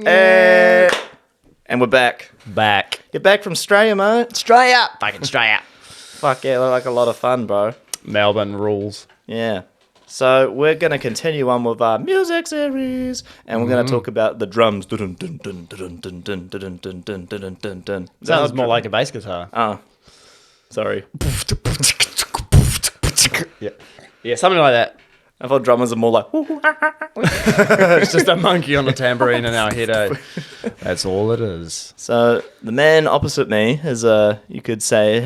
And we're back. Back. You're back from Australia, mate. Straight up. Fucking straight up. Fuck yeah, look like a lot of fun, bro. Melbourne rules. Yeah. So we're going to continue on with our music series, and we're going to talk about the drums. Sounds more like a bass guitar. Oh, sorry. Yeah, something like that. I thought drummers are more like... It's just a monkey on a tambourine in our head. That's all it is. So the man opposite me is, you could say,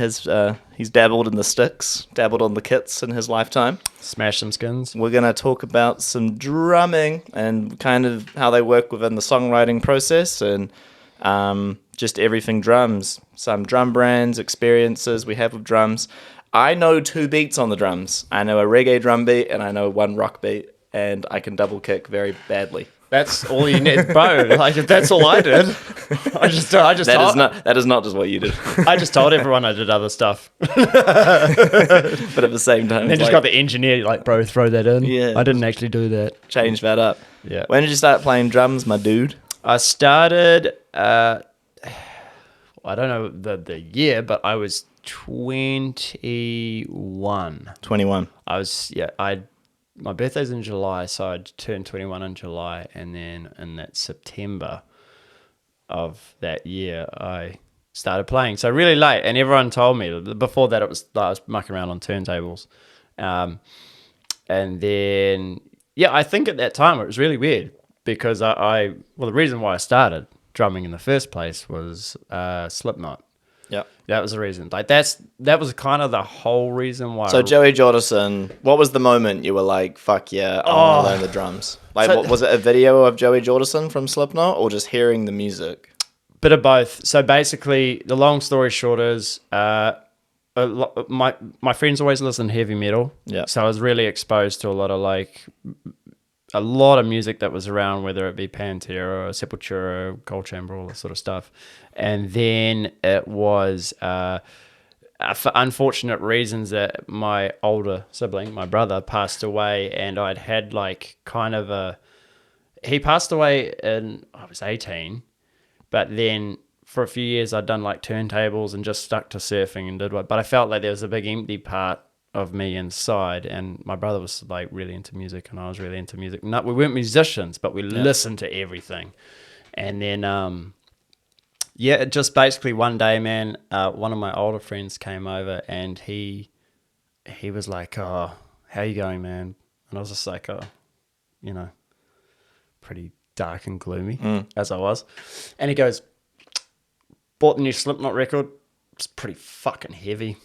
he's dabbled in the sticks, dabbled on the kits in his lifetime. Smash some skins. We're going to talk about some drumming and kind of how they work within the songwriting process and just everything drums. Some drum brands, experiences we have with drums. I know 2 beats on the drums. I know a reggae drum beat and I know 1 rock beat, and I can double kick very badly. That's all you need, bro. Like, if that's all I did, That is not just what you did. I just told everyone I did other stuff. But at the same time, And then just got the engineer, like, bro, throw that in. Yeah. I didn't actually do that. change that up. Yeah. When did you start playing drums, my dude? I started, I don't know the year, but I was 21. 21. My birthday's in July, so I turned 21 in July, and then in that September of that year, I started playing. So really late, and everyone told me before that I was mucking around on turntables, and then I think at that time it was really weird because the reason why I started drumming in the first place was Slipknot. Yeah. That was the reason. Like that was kind of the whole reason why. So Joey Jordison, what was the moment you were like, "Fuck yeah, I want to learn the drums"? Like, So- what, was it a video of Joey Jordison from Slipknot, or just hearing the music? Bit of both. So basically, the long story short is, my friends always listen to heavy metal. Yeah. So I was really exposed to a lot of music that was around, whether it be Pantera or Sepultura, Cold Chamber, all that sort of stuff. And then it was, for unfortunate reasons, that my older sibling, my brother, passed away, and I'd had he passed away I was 18, but then for a few years I'd done like turntables and just stuck to surfing and but I felt like there was a big empty part of me inside, and my brother was like really into music and I was really into music. We weren't musicians, but we listened to everything. And then it just basically one day, man, one of my older friends came over and he was like, "Oh, how you going, man?" And I was just like, "Oh, pretty dark and gloomy," as I was. And he goes, "Bought the new Slipknot record. It's pretty fucking heavy.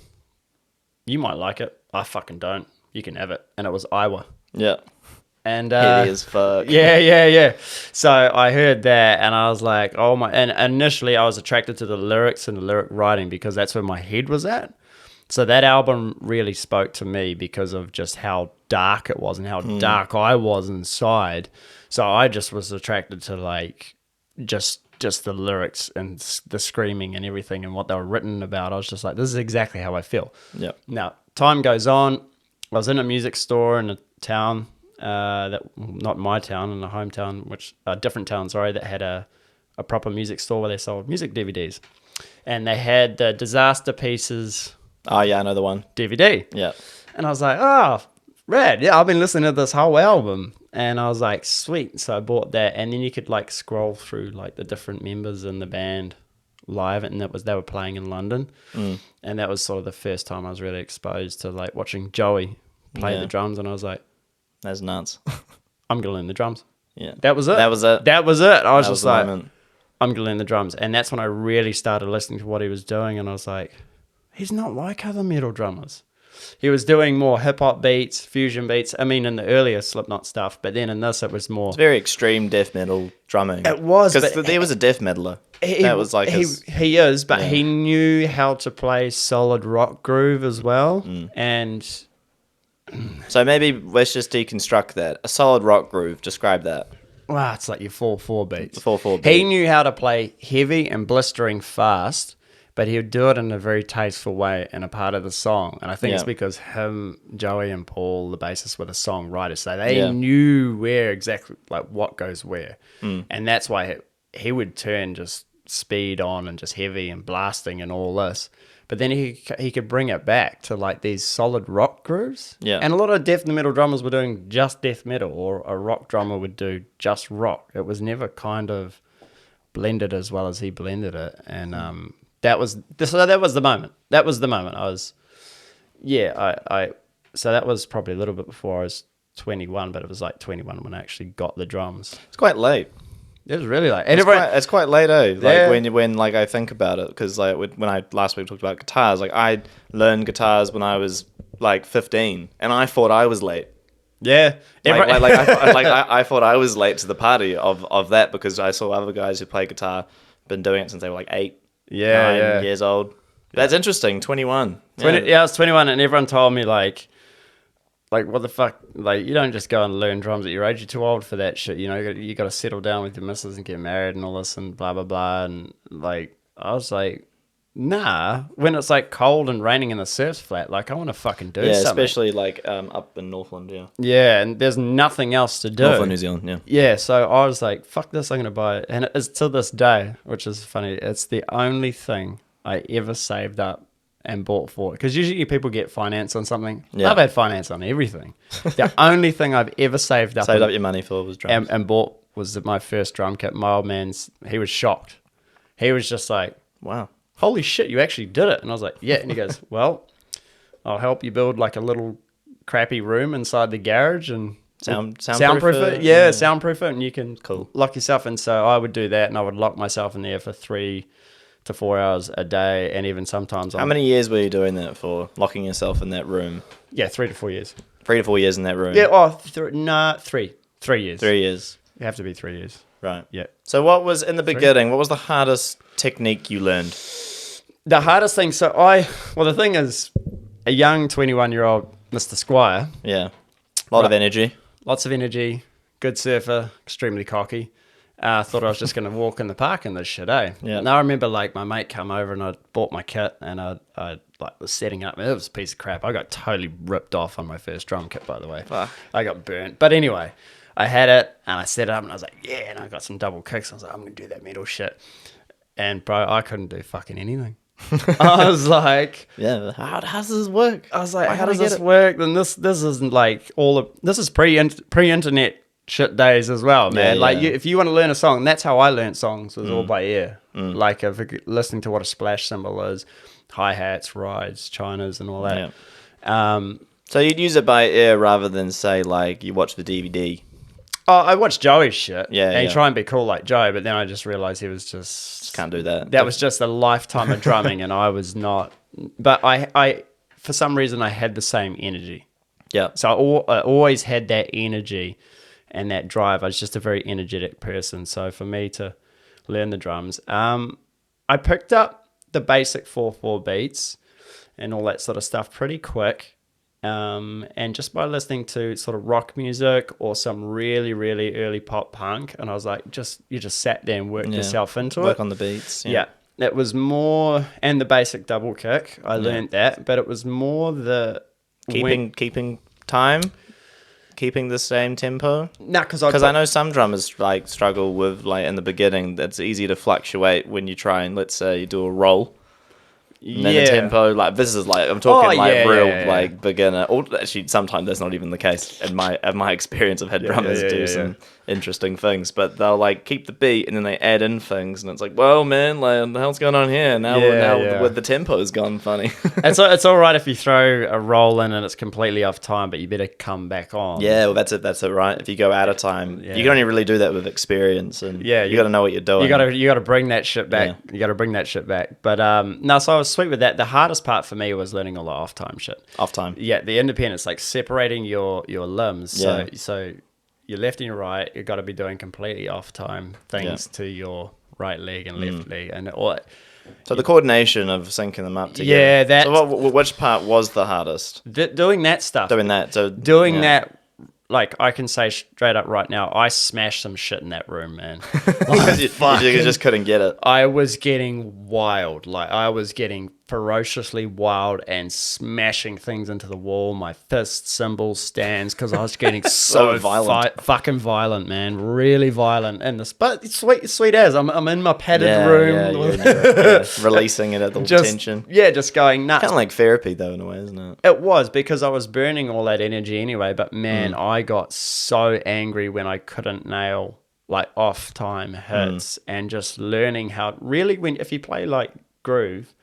You might like it. I fucking don't. You can have it." And it was Iowa. Yeah. And Heavy as fuck. Yeah. So I heard that and I was like, oh my, and initially I was attracted to the lyrics and the lyric writing because that's where my head was at. So that album really spoke to me because of just how dark it was and how dark I was inside. So I just was attracted to like just the lyrics and the screaming and everything and what they were written about. I was just like, this is exactly how I feel. Yeah. Now, time goes on. I was in a music store in a town, not my town, in a hometown, a different town, that had a proper music store where they sold music DVDs. And they had the Disaster Pieces. Oh, yeah, I know the one. DVD. Yeah. And I was like, oh, rad. Yeah, I've been listening to this whole album. And I was like, sweet. So I bought that. And then you could like scroll through like the different members in the band live. And they were playing in London. And that was sort of the first time I was really exposed to like watching Joey play the drums. And I was like, that's nuts. I'm going to learn the drums. Yeah. That was it. That was it. I was just like, moment. I'm going to learn the drums. And that's when I really started listening to what he was doing. And I was like, he's not like other metal drummers. He was doing more hip-hop beats, fusion beats. I mean, in the earlier Slipknot stuff. But then in this, it was more... It's very extreme death metal drumming. It was. Because there was a death metaler. That was like he is, but he knew how to play solid rock groove as well. And... So maybe let's just deconstruct that. A solid rock groove, describe that. Wow, it's like your 4/4 beats. 4/4 beat. He knew how to play heavy and blistering fast, but he would do it in a very tasteful way in a part of the song. And I think it's because him, Joey, and Paul, the bassist, were the songwriters. So they knew where exactly, like, what goes where. And that's why he would turn just speed on and just heavy and blasting and all this. But then he could bring it back to like these solid rock grooves. Yeah. And a lot of death metal drummers were doing just death metal, or a rock drummer would do just rock. It was never kind of blended as well as he blended it. And that was the moment. That was the moment. So that was probably a little bit before I was 21, but it was like 21 when I actually got the drums. It's quite late. It was really like It's quite late, eh? Like Yeah. when like I think about it, because like when I last week talked about guitars, like I learned guitars when I was like 15, and I thought I was late. Yeah. I thought I was late to the party of that, because I saw other guys who play guitar been doing it since they were like 9 years old. That's interesting. 21. I was 21, and everyone told me like what the fuck? Like, you don't just go and learn drums at your age. You're too old for that shit. You know, you got to settle down with your missus and get married and all this and blah blah blah. And like, I was like, nah. When it's like cold and raining and the surf's flat, like I want to fucking do something. Especially like up in Northland, Yeah, and there's nothing else to do. Northland, New Zealand, yeah. Yeah, so I was like, fuck this, I'm gonna buy it. And it is to this day, which is funny. It's the only thing I ever saved up and bought for it, because usually people get finance on something. Yeah. I've had finance on everything. The only thing I've ever saved up your money for was drums. and bought was my first drum kit. My old man's, he was shocked. He was just like, Wow. holy shit, you actually did it. And I was like, yeah. And he goes, well, I'll help you build like a little crappy room inside the garage and soundproof it. Yeah, soundproof it, and you can lock yourself in. So I would do that, and I would lock myself in there for 3 to 4 hours a day, and even sometimes. How many years were you doing that for? Locking yourself in that room? Yeah, 3 to 4 years. 3 to 4 years in that room. Yeah. 3. 3 years. 3 years. You have to be 3 years. Right. Yeah. So what was in the beginning? What was the hardest technique you learned? The hardest thing. The thing is, a young 21-year-old Mr. Squire. Yeah. A lot of energy. Lots of energy. Good surfer. Extremely cocky. Thought I was just going to walk in the park and this shit, eh? Yeah. And I remember like my mate come over and I bought my kit and I like was setting up. It was a piece of crap. I got totally ripped off on my first drum kit, by the way. Fuck. I got burnt. But anyway, I had it and I set it up and I was like, yeah, and I got some double kicks. I was like, I'm going to do that metal shit. And bro, I couldn't do fucking anything. I was like, yeah, how does this work? I was like, how does this work? Then this isn't like this is pre-internet shit days as well, man. Yeah, like yeah. if you want to learn a song, and that's how I learned songs, was all by ear. Like listening to what a splash cymbal is, hi-hats, rides, chinas and all that. Yeah. So you'd use it by ear rather than say like you watch the DVD. Oh, I watched Joey's shit. Yeah, and yeah. try and be cool like Joey, but then I just realized he was just Can't do that. That was just a lifetime of drumming, and I was not. But I for some reason I had the same energy. Yeah. So I always had that energy and that drive. I was just a very energetic person. So for me to learn the drums, I picked up the basic 4/4 beats and all that sort of stuff pretty quick. And just by listening to sort of rock music or some really, really early pop punk, and I was like, you just sat there and worked yourself into Work it. on the beats. Yeah. It was more, and the basic double kick, I learned that, but it was more the keeping time, keeping the same tempo. No, because I know some drummers like struggle with like in the beginning. It's easy to fluctuate when you try and let's say you do a roll. And then the tempo, like this is like I'm talking like beginner. Or actually, sometimes that's not even the case. In my experience, I've had drummers do some interesting things, but they'll like keep the beat and then they add in things, and it's like, well, man, like what the hell's going on here? Now with the tempo's gone funny. it's all right if you throw a roll in and it's completely off time, but you better come back on. Yeah, well, that's it, right? If you go out of time, you can only really do that with experience, and you got to know what you're doing. You got to bring that shit back. Yeah. You got to bring that shit back. But no, so I was sweet with that. The hardest part for me was learning all the off time shit. Off time. Yeah, the independence, like separating your limbs. Yeah. So your left and your right, you got to be doing completely off time things to your right leg and left leg, and all. So the coordination of syncing them up together. Yeah, that. So which part was the hardest? Doing that stuff. Doing that. So that. Like, I can say straight up right now, I smashed some shit in that room, man. You just couldn't get it. I was getting wild. Like, I was getting ferociously wild and smashing things into the wall. My fists, cymbals, stands, because I was getting so violent. fucking violent, man. Really violent. And this, but it's sweet as I'm in my padded room, releasing it at the just tension. Yeah, just going nuts. Kind of like therapy, though, in a way, isn't it? It was, because I was burning all that energy anyway. But man, I got so angry when I couldn't nail like off time hits, and just learning how really if you play like groove.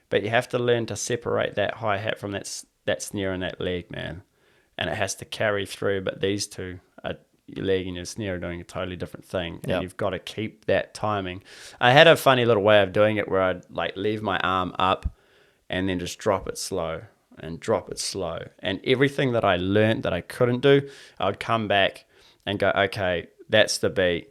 But you have to learn to separate that hi-hat from that snare and that leg, man. And it has to carry through. But these two, your leg and your snare, are doing a totally different thing. And you've got to keep that timing. I had a funny little way of doing it where I'd like leave my arm up and then just drop it slow and drop it slow. And everything that I learned that I couldn't do, I would come back and go, okay, that's the beat.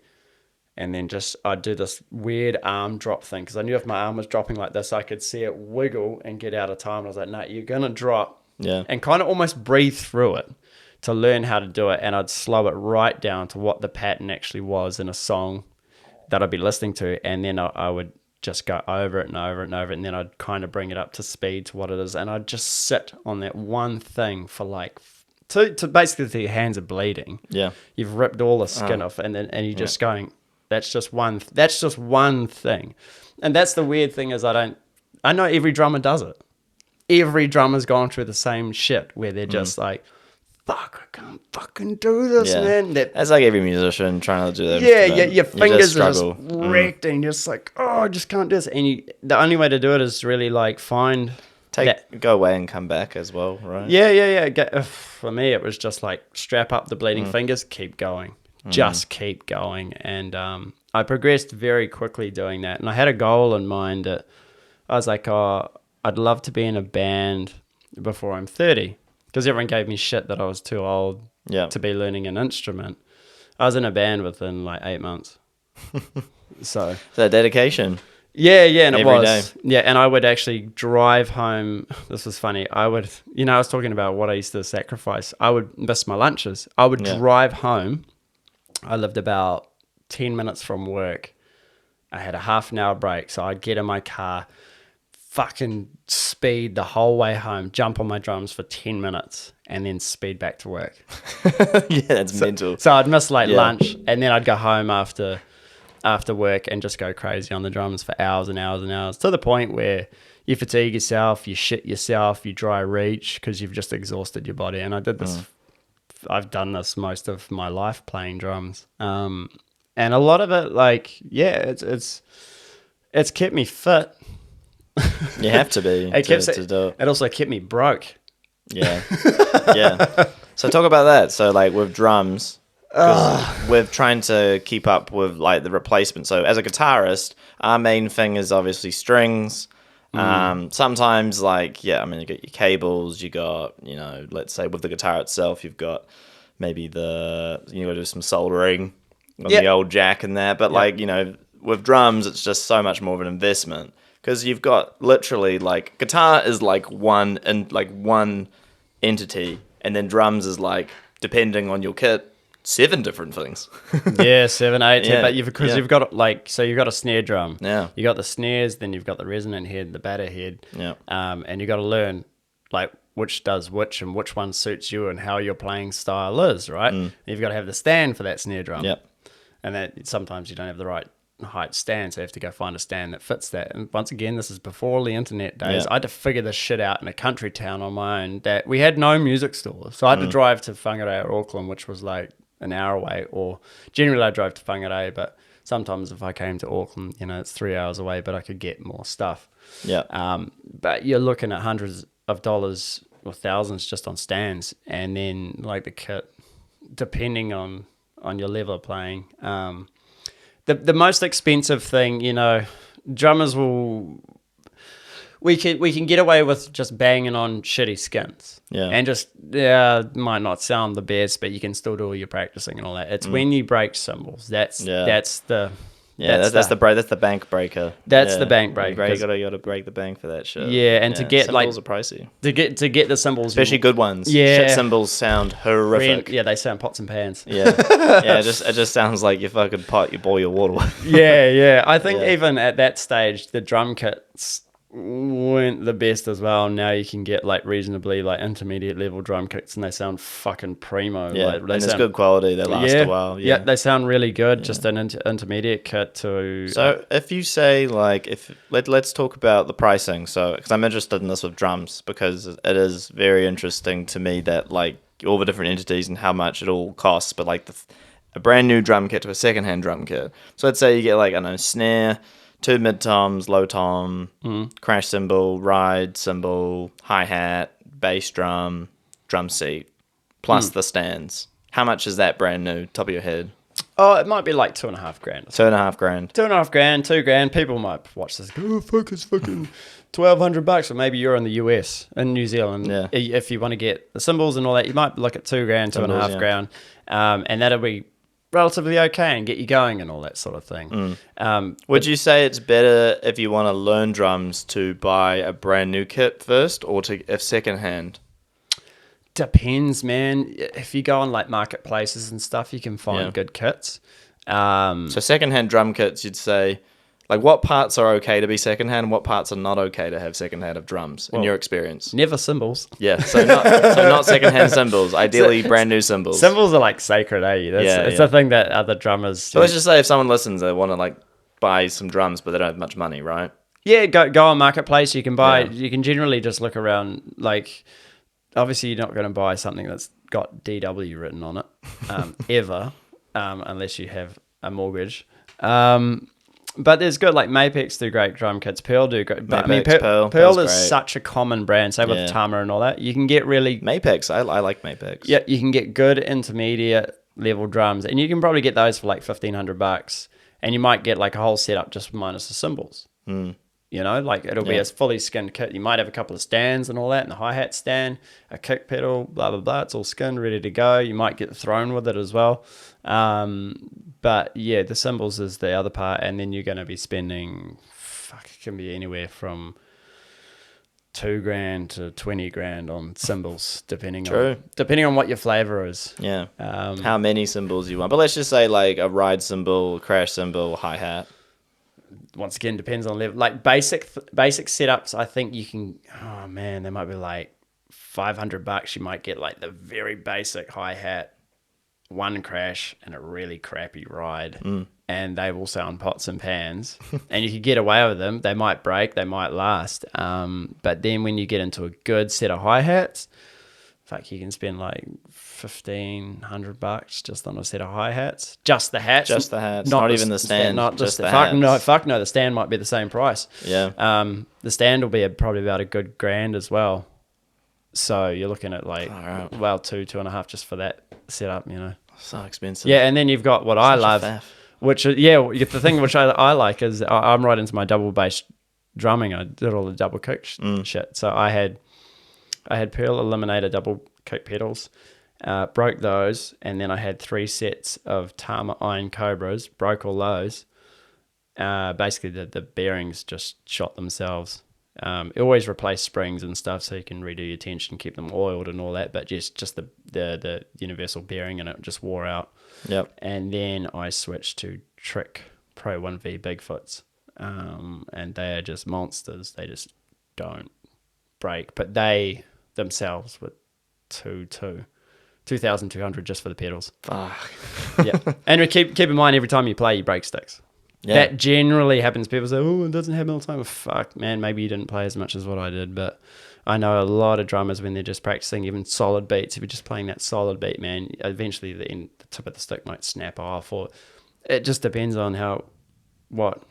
And then I'd do this weird arm drop thing, because I knew if my arm was dropping like this, I could see it wiggle and get out of time. And I was like, no, you're going to drop. Yeah. And kind of almost breathe through it to learn how to do it. And I'd slow it right down to what the pattern actually was in a song that I'd be listening to. And then I would just go over it and over it and over it. And then I'd kind of bring it up to speed to what it is. And I'd just sit on that one thing for like, to basically your hands are bleeding. Yeah. You've ripped all the skin off, and you're just going, that's just one thing. And that's the weird thing is I know every drummer does it. Every drummer's gone through the same shit where they're just like, fuck, I can't fucking do this, man. That's like every musician trying to do that. Yeah, your fingers are just wrecked and you're just like, oh, I just can't do this. And the only way to do it is really like go away and come back as well, right? Yeah. For me, it was just like strap up the bleeding fingers, keep going. Just keep going. And I progressed very quickly doing that. And I had a goal in mind that I was like, oh, I'd love to be in a band before I'm 30. Because everyone gave me shit that I was too old to be learning an instrument. I was in a band within like 8 months. So dedication. Yeah, and it was. Day. Yeah, and I would actually drive home. This was funny. I was talking about what I used to sacrifice. I would miss my lunches. I would drive home. I lived about 10 minutes from work. I had a half an hour break, so I'd get in my car, fucking speed the whole way home, jump on my drums for 10 minutes, and then speed back to work. Yeah, that's mental. So I'd miss lunch, and then I'd go home after work and just go crazy on the drums for hours and hours and hours, to the point where you fatigue yourself, you shit yourself, you dry reach because you've just exhausted your body. And I did this. I've done this most of my life playing drums, and a lot of it, it's kept me fit. You have to be to do it. It also kept me broke. Yeah. So talk about that. So like with drums, we're trying to keep up with like the replacement. So as a guitarist, our main thing is obviously strings. Sometimes you got your cables, you got, let's say with the guitar itself, you've got maybe you got to do some soldering on the old jack and that. But with drums, it's just so much more of an investment, because you've got literally like guitar is like one entity, and then drums is like, depending on your kit, 7 different things. 7, 8, 10. But you've got you've got a snare drum. Yeah. You got the snares, then you've got the resonant head, the batter head. Yeah. And you got to learn like which does which and which one suits you and how your playing style is, right? You've got to have the stand for that snare drum. Yep. And that sometimes you don't have the right height stand, so you have to go find a stand that fits that. And once again, this is before the internet days. I had to figure this shit out in a country town on my own, that we had no music stores. So I had to drive to Whangarei or Auckland, which was like an hour away, or generally I drove to Whangarei, but sometimes if I came to Auckland, it's 3 hours away, but I could get more stuff. Yeah. But you're looking at hundreds of dollars or thousands just on stands, and then like the kit, depending on your level of playing. The most expensive thing, drummers we can get away with just banging on shitty skins. Yeah. And just, might not sound the best, but you can still do all your practicing and all that. It's when you break cymbals. That's the bank breaker. That's the bank breaker. You gotta break the bank for that shit. Yeah, and to get cymbals are pricey. To get the cymbals, especially good ones. Yeah, shit cymbals sound horrific. They sound pots and pans. Yeah, it just sounds like you fucking pot you boil your water with. Yeah. I think even at that stage, the drum kits weren't the best as well. Now you can get like reasonably like intermediate level drum kits, and they sound fucking primo. Yeah, Like, and it's good quality. They last a while. Yeah, they sound really good. Just an intermediate kit to. So if you say like let's talk about the pricing. So because I'm interested in this with drums because it is very interesting to me that like all the different entities and how much it all costs. But like a brand new drum kit to a secondhand drum kit. So let's say you get like I don't know snare, 2 mid toms, low tom, crash cymbal, ride cymbal, hi hat, bass drum, drum seat, plus the stands. How much is that brand new? Top of your head? Oh, it might be like $2.5 grand. $2.5 grand. $2.5 grand, $2 grand. People might watch this. Go, oh, fuck, it's fucking $1,200. Or maybe you're in the US, in New Zealand. Yeah. If you want to get the cymbals and all that, you might look at $2 grand, $2.5 grand, and that'll be relatively okay and get you going and all that sort of thing. Would you say it's better if you want to learn drums to buy a brand new kit first or if secondhand? Depends, man. If you go on like marketplaces and stuff, you can find good kits. So secondhand drum kits, you'd say, like what parts are okay to be secondhand and what parts are not okay to have secondhand of drums in your experience? Never cymbals. Yeah, so not secondhand cymbals. Ideally, brand new cymbals. Cymbals are like sacred, eh? It's a thing that other drummers. So let's just say if someone listens, they want to like buy some drums, but they don't have much money, right? Yeah, go on marketplace. You can buy. Yeah. You can generally just look around. Like, obviously, you're not going to buy something that's got DW written on it ever, unless you have a mortgage. But there's good, like Mapex do great drum kits. Pearl do great. But Mapex, Pearl is such a common brand. Same with Tama and all that. You can get really Mapex. I like Mapex. Yeah, you can get good intermediate level drums, and you can probably get those for like $1,500. And you might get like a whole setup just minus the cymbals. You know, like it'll be a fully skinned kit. You might have a couple of stands and all that, and the hi-hat stand, a kick pedal, blah, blah, blah. It's all skinned, ready to go. You might get the throne with it as well. But yeah, the cymbals is the other part. And then you're going to be spending, it can be anywhere from $2 grand to $20 grand on cymbals, depending on what your flavor is. Yeah. How many cymbals you want. But let's just say like a ride cymbal, crash cymbal, hi-hat. Once again, depends on level. Like basic setups, I think you can. Oh man, they might be like $500. You might get like the very basic hi hat, one crash, and a really crappy ride, and they will sound pots and pans. And you can get away with them. They might break, they might last. But then when you get into a good set of hi hats, fuck, you can spend like $1,500 just on a set of hi-hats. Just the hats. Just the hats. Not even the stand. Not just the hats. Fuck no, the stand might be the same price. Yeah. The stand will be probably about a good grand as well. So you're looking at like, $2.5 just for that setup, you know. So expensive. Yeah, and then you've got what I love, which is, the thing which I like is I'm right into my double bass drumming. I did all the double kick shit. So I had Pearl Eliminator double kick pedals, broke those, and then I had 3 sets of Tama Iron Cobras, broke all those. Basically, the bearings just shot themselves. Always replace springs and stuff so you can redo your tension, keep them oiled and all that, but just the universal bearing in it just wore out. Yep. And then I switched to Trick Pro 1V Bigfoots, and they are just monsters. They just don't break, but they themselves were 2,200 just for the pedals. Fuck. Yeah, and keep in mind every time you play, you break sticks. Yeah. That generally happens. People say, "Oh, it doesn't happen all the time." Well, fuck, man, maybe you didn't play as much as what I did, but I know a lot of drummers when they're just practicing even solid beats. If you're just playing that solid beat, man, eventually the tip of the stick might snap off, or it just depends on what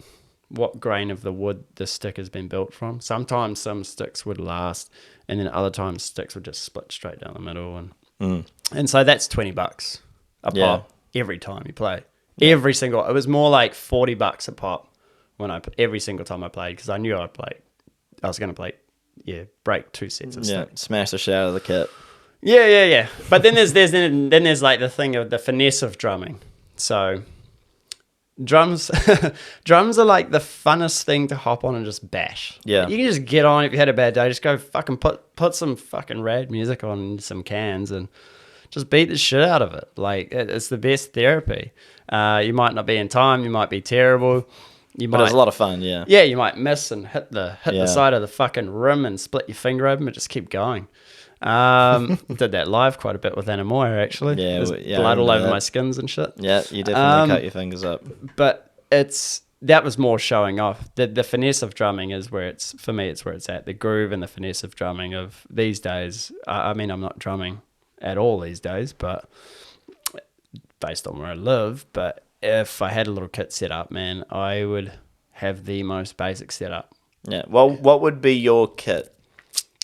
grain of the wood the stick has been built from. Sometimes some sticks would last, and then other times sticks would just split straight down the middle, and so that's $20 a pop every time you play. Yeah. It was more like $40 a pop every single time I played, because I knew I was going to play, break 2 sets of stick. Smash the shit out of the kit. Yeah. But then there's like the thing of the finesse of drumming. So drums are like the funnest thing to hop on and just bash. Yeah. You can just get on if you had a bad day, just go fucking put some fucking rad music on some cans and just beat the shit out of it. Like, it's the best therapy. You might not be in time, you might be terrible. you But it was a lot of fun, yeah. Yeah, you might miss and hit the Yeah. side of the fucking rim and split your finger open, but just keep going. Did that live quite a bit with Anamoya, actually. Yeah, There's yeah, I blood all remember over that. my skins and shit. Yeah, you definitely cut your fingers up. But that was more showing off. The finesse of drumming is where it's, for me, it's where it's at. The groove and the finesse of drumming of these days. I mean, I'm not drumming at all these days, but based on where I live. But if I had a little kit set up, man, I would have the most basic setup. Yeah. Well, what would be your kit?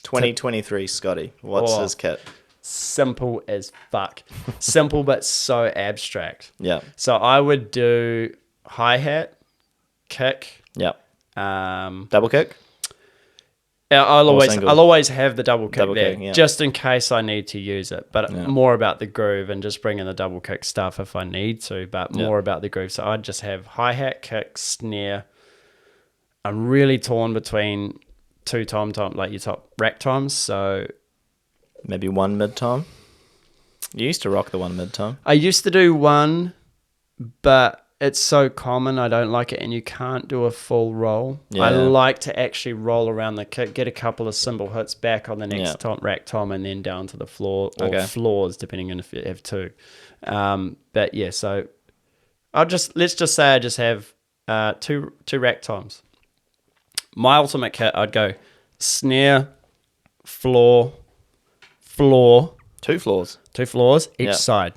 2023 Scotty. What's his kit? Simple as fuck. Simple but so abstract. Yeah. So I would do hi-hat, kick. Yeah. Um, Double kick? I'll single? always have the double kick Double there, kick, yeah. just in case I need to use it. But Yeah. more about the groove and just bringing the double kick stuff if I need to. But more about the groove. So I'd just have hi-hat, kick, snare. I'm really torn between two tom, like your top rack toms. So Maybe one mid-tom? You used to rock the one mid-tom. I used to do one, but it's so common, I don't like it, and you can't do a full roll. Yeah. I like to actually roll around the kick, get a couple of cymbal hits back on the next Yeah. rack tom, and then down to the floor, or Okay. floors, depending on if you have two. But yeah, so let's just say I just have two rack toms. My ultimate kit, I'd go snare, floor, Two floors. two floors each Yeah. side.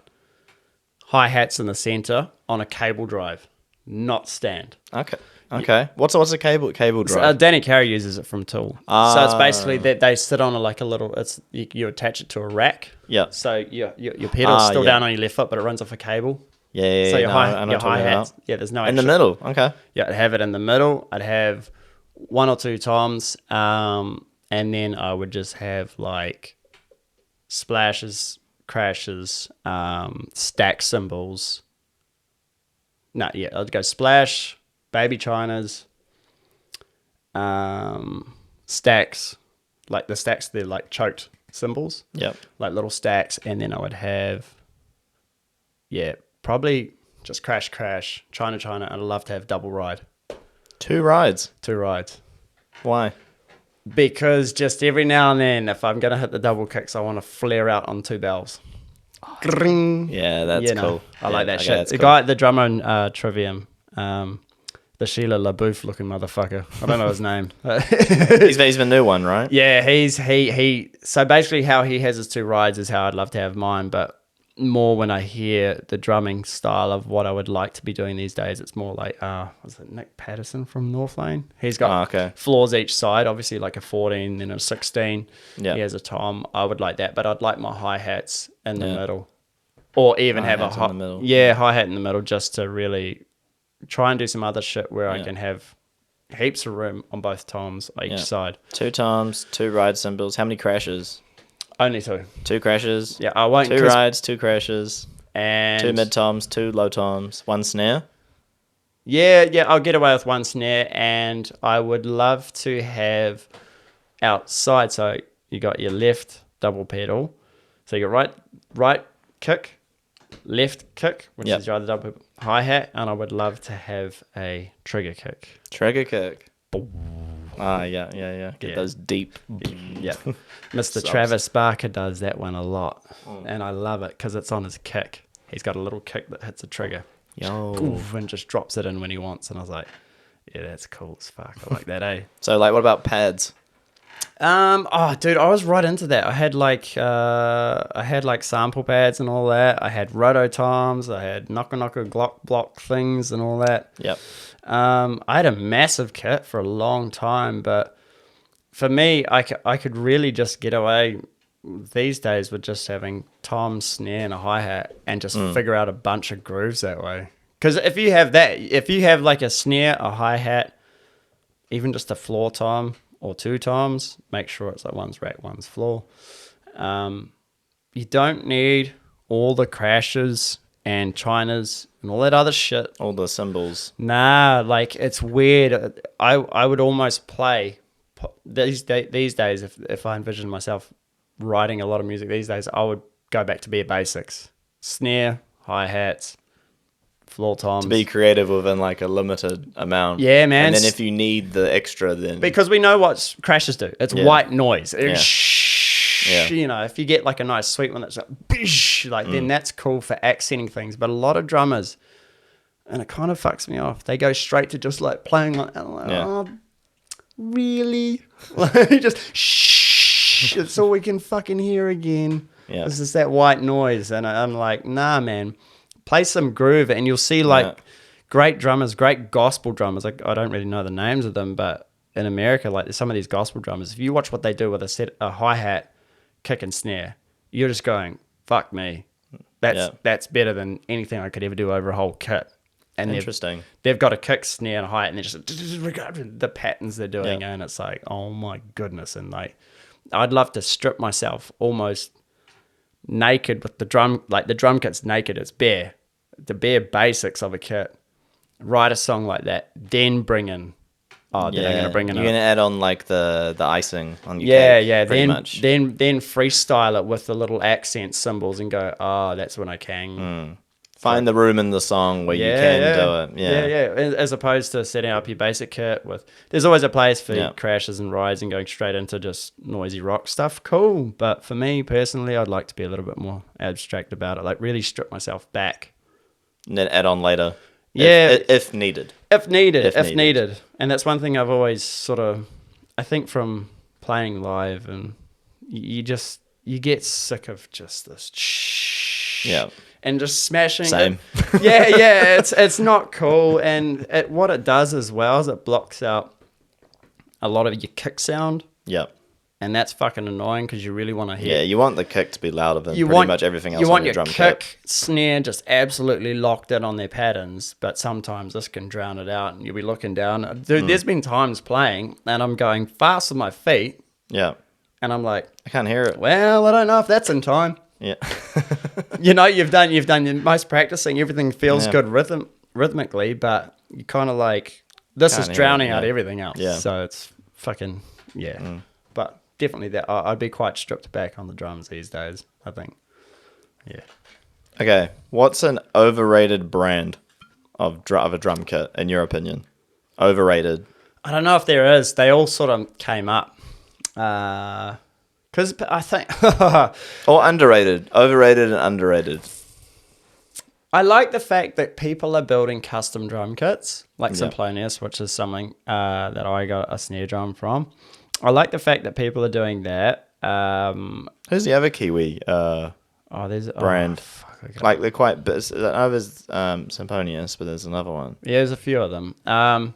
Hi-hats in the center on a cable drive, not stand. Okay. Okay. What's a cable drive? Danny Carey uses it from Tool. So it's basically that they sit on a little. It's you attach it to a rack. Yeah. So your pedal's still down on your left foot, but it runs off a cable. Yeah. So your I know your what you're talking hi-hats. about. Yeah, there's no In the extra- middle. Okay. Yeah, I'd have it in the middle. I'd have one or two toms, and then I would just have like splashes, crashes, stack cymbals. No, yeah, I'd go splash, baby chinas, stacks, like the stacks, they're like choked cymbals, Yep. like little stacks, and then I would have, probably just crash, china, and I'd love to have double ride, Two rides. two rides. Why? Because just every now and then, if I'm going to hit the double kicks, I want to flare out on two bells. Gring. Yeah, that's You know, cool. I like that okay, shit. that's The cool. guy, the drummer in Trivium, the Sheila LaBeouf looking motherfucker. I don't know his name. He's the new one, right? Yeah, he. So basically, how he has his two rides is how I'd love to have mine, but more when I hear the drumming style of what I would like to be doing these days, it's more like, was it Nick Patterson from North Lane? He's got floors each side, obviously like a 14, then a 16. Yeah. He has a tom. I would like that, but I'd like my hi-hats in the middle. Or even have a Hi-hats in the middle. hi-hat in the middle, just to really try and do some other shit where I can have heaps of room on both toms each side. Two toms, two ride cymbals. How many crashes? Only two. Two crashes. Yeah, I won't. Two rides, two crashes. And Two mid toms, two low toms, one snare. Yeah, I'll get away with one snare, and I would love to have outside. So you got your left double pedal. So you got right kick, left kick, which is your other double hi-hat, and I would love to have a trigger kick. Trigger kick. Yeah. Get those deep. Yeah. Mr. Travis Barker does that one a lot, and I love it because it's on his kick. He's got a little kick that hits a trigger. Yo. Oof, and just drops it in when he wants, and I was like, yeah, that's cool as fuck. I like that, eh? So, like, what about pads? Dude, I was right into that. I had like sample pads and all that. I had rototoms. I had knocker Glock block things and all that. Yep. I had a massive kit for a long time, but for me, I could really just get away these days with just having tom, snare, and a hi-hat and just figure out a bunch of grooves that way. Because if you have like a snare, a hi-hat, even just a floor tom or two toms, make sure it's like one's rack, one's floor. You don't need all the crashes and chinas and all that other shit. All the cymbals. Nah, like it's weird. I would almost play these days if I envisioned myself writing a lot of music these days, I would go back to bare basics. Snare, hi-hats, floor toms. To be creative within like a limited amount. Yeah, man. And then if you need the extra, then because we know what crashes do. It's white noise. Yeah. You know, if you get like a nice sweet one that's like, bish, like then that's cool for accenting things. But a lot of drummers, and it kind of fucks me off, they go straight to just like playing like, oh, really? Like, just shh. It's all we can fucking hear again. Yeah. It's just that white noise. And I'm like, nah, man, play some groove. And you'll see like great drummers, great gospel drummers. Like, I don't really know the names of them, but in America, like some of these gospel drummers, if you watch what they do with a hi-hat, kick and snare, you're just going, fuck me. That's better than anything I could ever do over a whole kit. And interesting. They've got a kick, snare, and a hi-hat, and they're just the patterns they're doing, and it's like, oh my goodness. And like, I'd love to strip myself almost naked with the drum, like the drum kit's naked, it's bare, the bare basics of a kit. Write a song like that, then bring in. Oh, then I'm gonna bring in. You're gonna add on like the icing on your cake, pretty much. Then freestyle it with the little accent symbols and go, oh, that's when I can. Find the room in the song where you can do it. Yeah. As opposed to setting up your basic kit with. There's always a place for crashes and rides and going straight into just noisy rock stuff. Cool, but for me personally, I'd like to be a little bit more abstract about it. Like really strip myself back. And then add on later. Yeah, if needed. If needed. And that's one thing I've always sort of, I think from playing live, and you get sick of just this and just smashing. Same. It's not cool. And what it does as well is it blocks out a lot of your kick sound. Yep. And that's fucking annoying because you really want to hear. Yeah, you want the kick to be louder than pretty much everything else on your drum kit. You want your kick, snare just absolutely locked in on their patterns, but sometimes this can drown it out and you'll be looking down. Dude, there's been times playing and I'm going fast with my feet. Yeah. And I'm like, I can't hear it. Well, I don't know if that's in time. Yeah. You know, you've done your most practicing, everything feels good rhythmically, but you kind of like, this is drowning out everything else. Yeah. So it's fucking, But definitely that I'd be quite stripped back on the drums these days, I think. Yeah. Okay, what's an overrated brand of a drum kit in your opinion? Overrated. I don't know if there is. They all sort of came up. Because I think... Or underrated. Overrated and underrated. I like the fact that people are building custom drum kits, like Simplonius, which is something that I got a snare drum from. I like the fact that people are doing that. Who's the other Kiwi there's brand? Like they're quite big. I was Simplonius, but there's another one. Yeah, there's a few of them.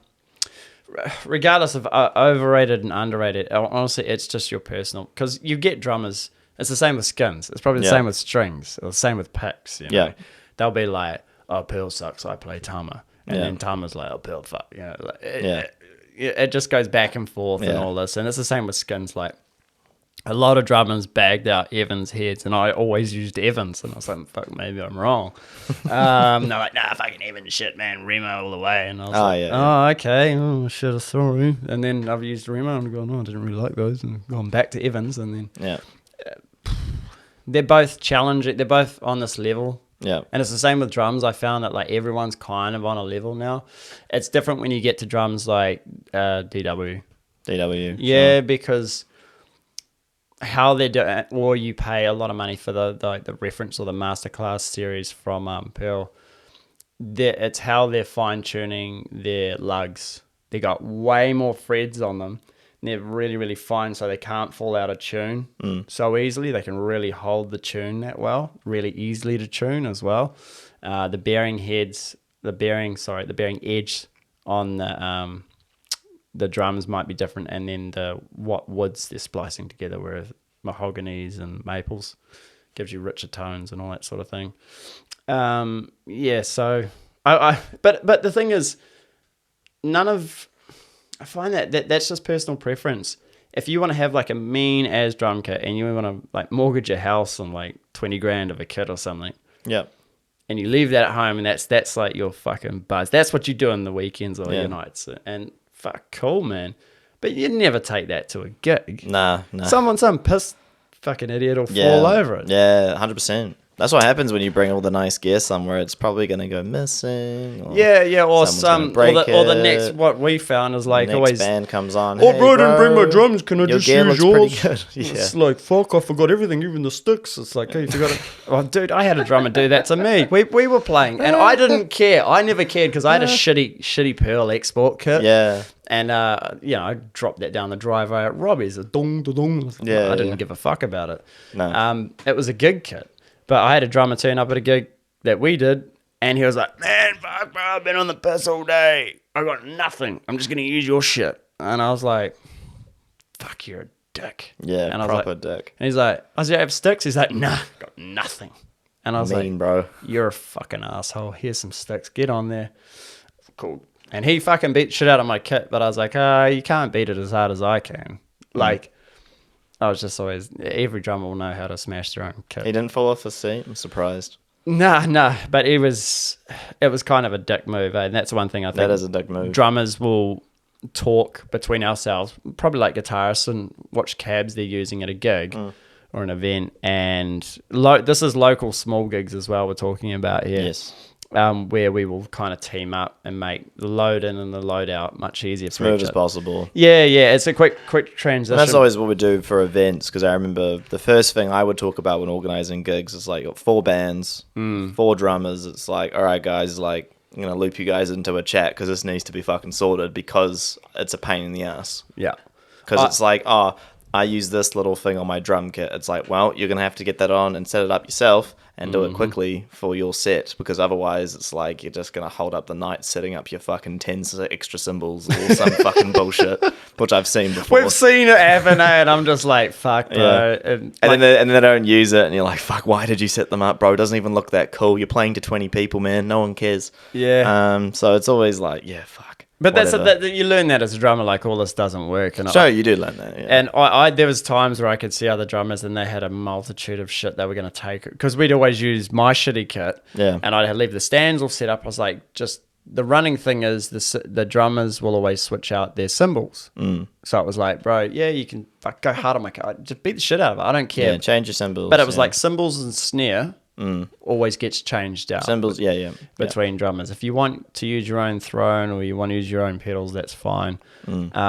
Regardless of overrated and underrated, honestly, it's just your personal. Because you get drummers. It's the same with skins. It's probably the same with strings. Or the same with picks. You know? They'll be like, "Oh, Pearl sucks. I play Tama," and then Tama's like, "Oh, Pearl fuck." You know, like, it just goes back and forth and all this, and it's the same with skins. Like a lot of drummers bagged out Evans heads, and I always used Evans, and I was like, "Fuck, maybe I'm wrong." They're like, "Nah, fucking Evans shit, man, Remo all the way." And I was "Oh, okay, oh shit, sorry." And then I've used Remo and gone, "Oh, I didn't really like those," and gone back to Evans, and then they're both challenging. They're both on this level. Yeah. And it's the same with drums. I found that like everyone's kind of on a level now. It's different when you get to drums like DW. Yeah, because how they're doing, or you pay a lot of money for the reference or the masterclass series from Pearl. It's how they're fine tuning their lugs. They got way more frets on them. They're really, really fine, so they can't fall out of tune so easily. They can really hold the tune that well, really easily to tune as well. The bearing edge on the drums might be different, and then what woods they're splicing together, whereas mahoganies and maples gives you richer tones and all that sort of thing. So but the thing is, I find that's just personal preference. If you want to have like a mean as drum kit and you want to like mortgage your house on like 20 grand of a kit or something, and you leave that at home, and that's like your fucking buzz. That's what you do on the weekends or your nights, and fuck, cool, man. But you never take that to a gig. Nah. Some pissed fucking idiot will fall over it. Yeah, 100%. That's what happens when you bring all the nice gear somewhere. It's probably going to go missing. Or Yeah, or someone's gonna break or the it. next, what we found is like Next always. band comes on. Oh, "Hey, bro, I didn't bring my drums. Can I your just gear use looks yours? pretty good." It's like, fuck, I forgot everything, even the sticks. It's like, hey, you forgot it. Oh, dude, I had a drummer do that to me. We were playing, and I didn't care. I never cared because I had a shitty Pearl export kit. Yeah. And, I dropped that down the driveway at Robbie's. A dong, da dong. Yeah, I didn't yeah. give a fuck about it. No. It was a gig kit. But I had a drummer turn up at a gig that we did, and he was like, man, fuck, bro, I've been on the piss all day. I got nothing. I'm just going to use your shit. And I was like, fuck, you're a dick. Yeah, and I was proper like, dick. And he's like, I said, I have sticks? He's like, nah, got nothing. And I was Mean, like, bro. you're a fucking asshole. Here's some sticks. Get on there. Cool. And he fucking beat shit out of my kit, but I was like, you can't beat it as hard as I can. Like, I was just always, every drummer will know how to smash their own kit. He didn't fall off his seat. I'm surprised. Nah, but it was kind of a dick move, and that's one thing I think. That is a dick move. Drummers will talk between ourselves, probably like guitarists, and watch cabs they're using at a gig or an event. And this is local small gigs as well we're talking about here. Yes. Where we will kind of team up and make the load in and the load out much easier for Smooth each as other. possible. Yeah, it's a quick transition. And that's always what we do for events, because I remember the first thing I would talk about when organizing gigs is like 4 bands, 4 drummers. It's like, all right, guys, like, I'm going to loop you guys into a chat because this needs to be fucking sorted because it's a pain in the ass. Yeah. Because it's like, I use this little thing on my drum kit. It's like, well, you're going to have to get that on and set it up yourself and do it quickly for your set, because otherwise it's like you're just going to hold up the night setting up your fucking 10 extra cymbals or some fucking bullshit, which I've seen before. We've seen it happen, and I'm just like, fuck, bro. Yeah. And then they don't use it, and you're like, fuck, why did you set them up, bro? It doesn't even look that cool. You're playing to 20 people, man. No one cares. Yeah. So it's always like, yeah, fuck. But whatever. you learn that as a drummer, like all this doesn't work. And Sure, you do learn that. Yeah. And I there was times where I could see other drummers and they had a multitude of shit they were going to take, because we'd always use my shitty kit. Yeah. And I'd leave the stands all set up. I was like, just the running thing is the drummers will always switch out their cymbals. So it was like, bro, yeah, you can go hard on my kit. Just beat the shit out of it. I don't care. Yeah, change your cymbals. But it was like cymbals and snare always gets changed out. Cymbals, yeah. Between drummers. If you want to use your own throne or you want to use your own pedals, that's fine. A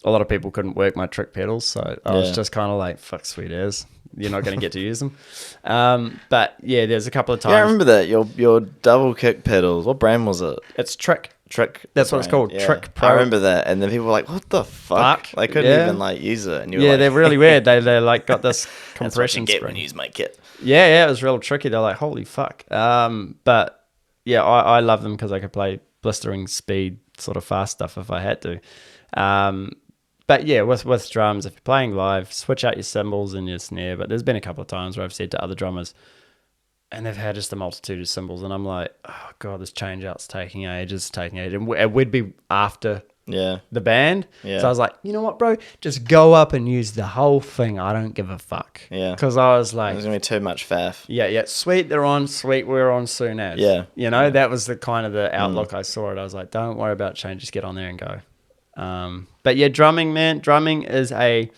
lot of people couldn't work my trick pedals, so I was just kind of like, fuck, sweet as. You're not going to get to use them. But yeah, there's a couple of times. Yeah, I remember that. Your double kick pedals. What brand was it? It's Trick. Trick. That's what it's called. Yeah. Trick Pro. I remember that. And then people were like, what the fuck? They couldn't even like use it. And you were like, they're really weird. They like got this that's what compression you get spring. when you use my kit. Yeah, it was real tricky. They're like, holy fuck. But yeah, I love them because I could play blistering speed, sort of fast stuff if I had to. But yeah, with drums, if you're playing live, switch out your cymbals and your snare. But there's been a couple of times where I've said to other drummers, and they've had just a multitude of cymbals, and I'm like, oh god, this change out's taking ages. And we'd be after the band. Yeah. So I was like, you know what, bro? Just go up and use the whole thing. I don't give a fuck. Yeah. Because I was like, There's going to be too much faff. yeah, sweet, they're on, sweet, we're on soon as. Yeah. You know, that was the kind of the outlook I saw it. I was like, don't worry about change, just get on there and go. But yeah, drumming, man, it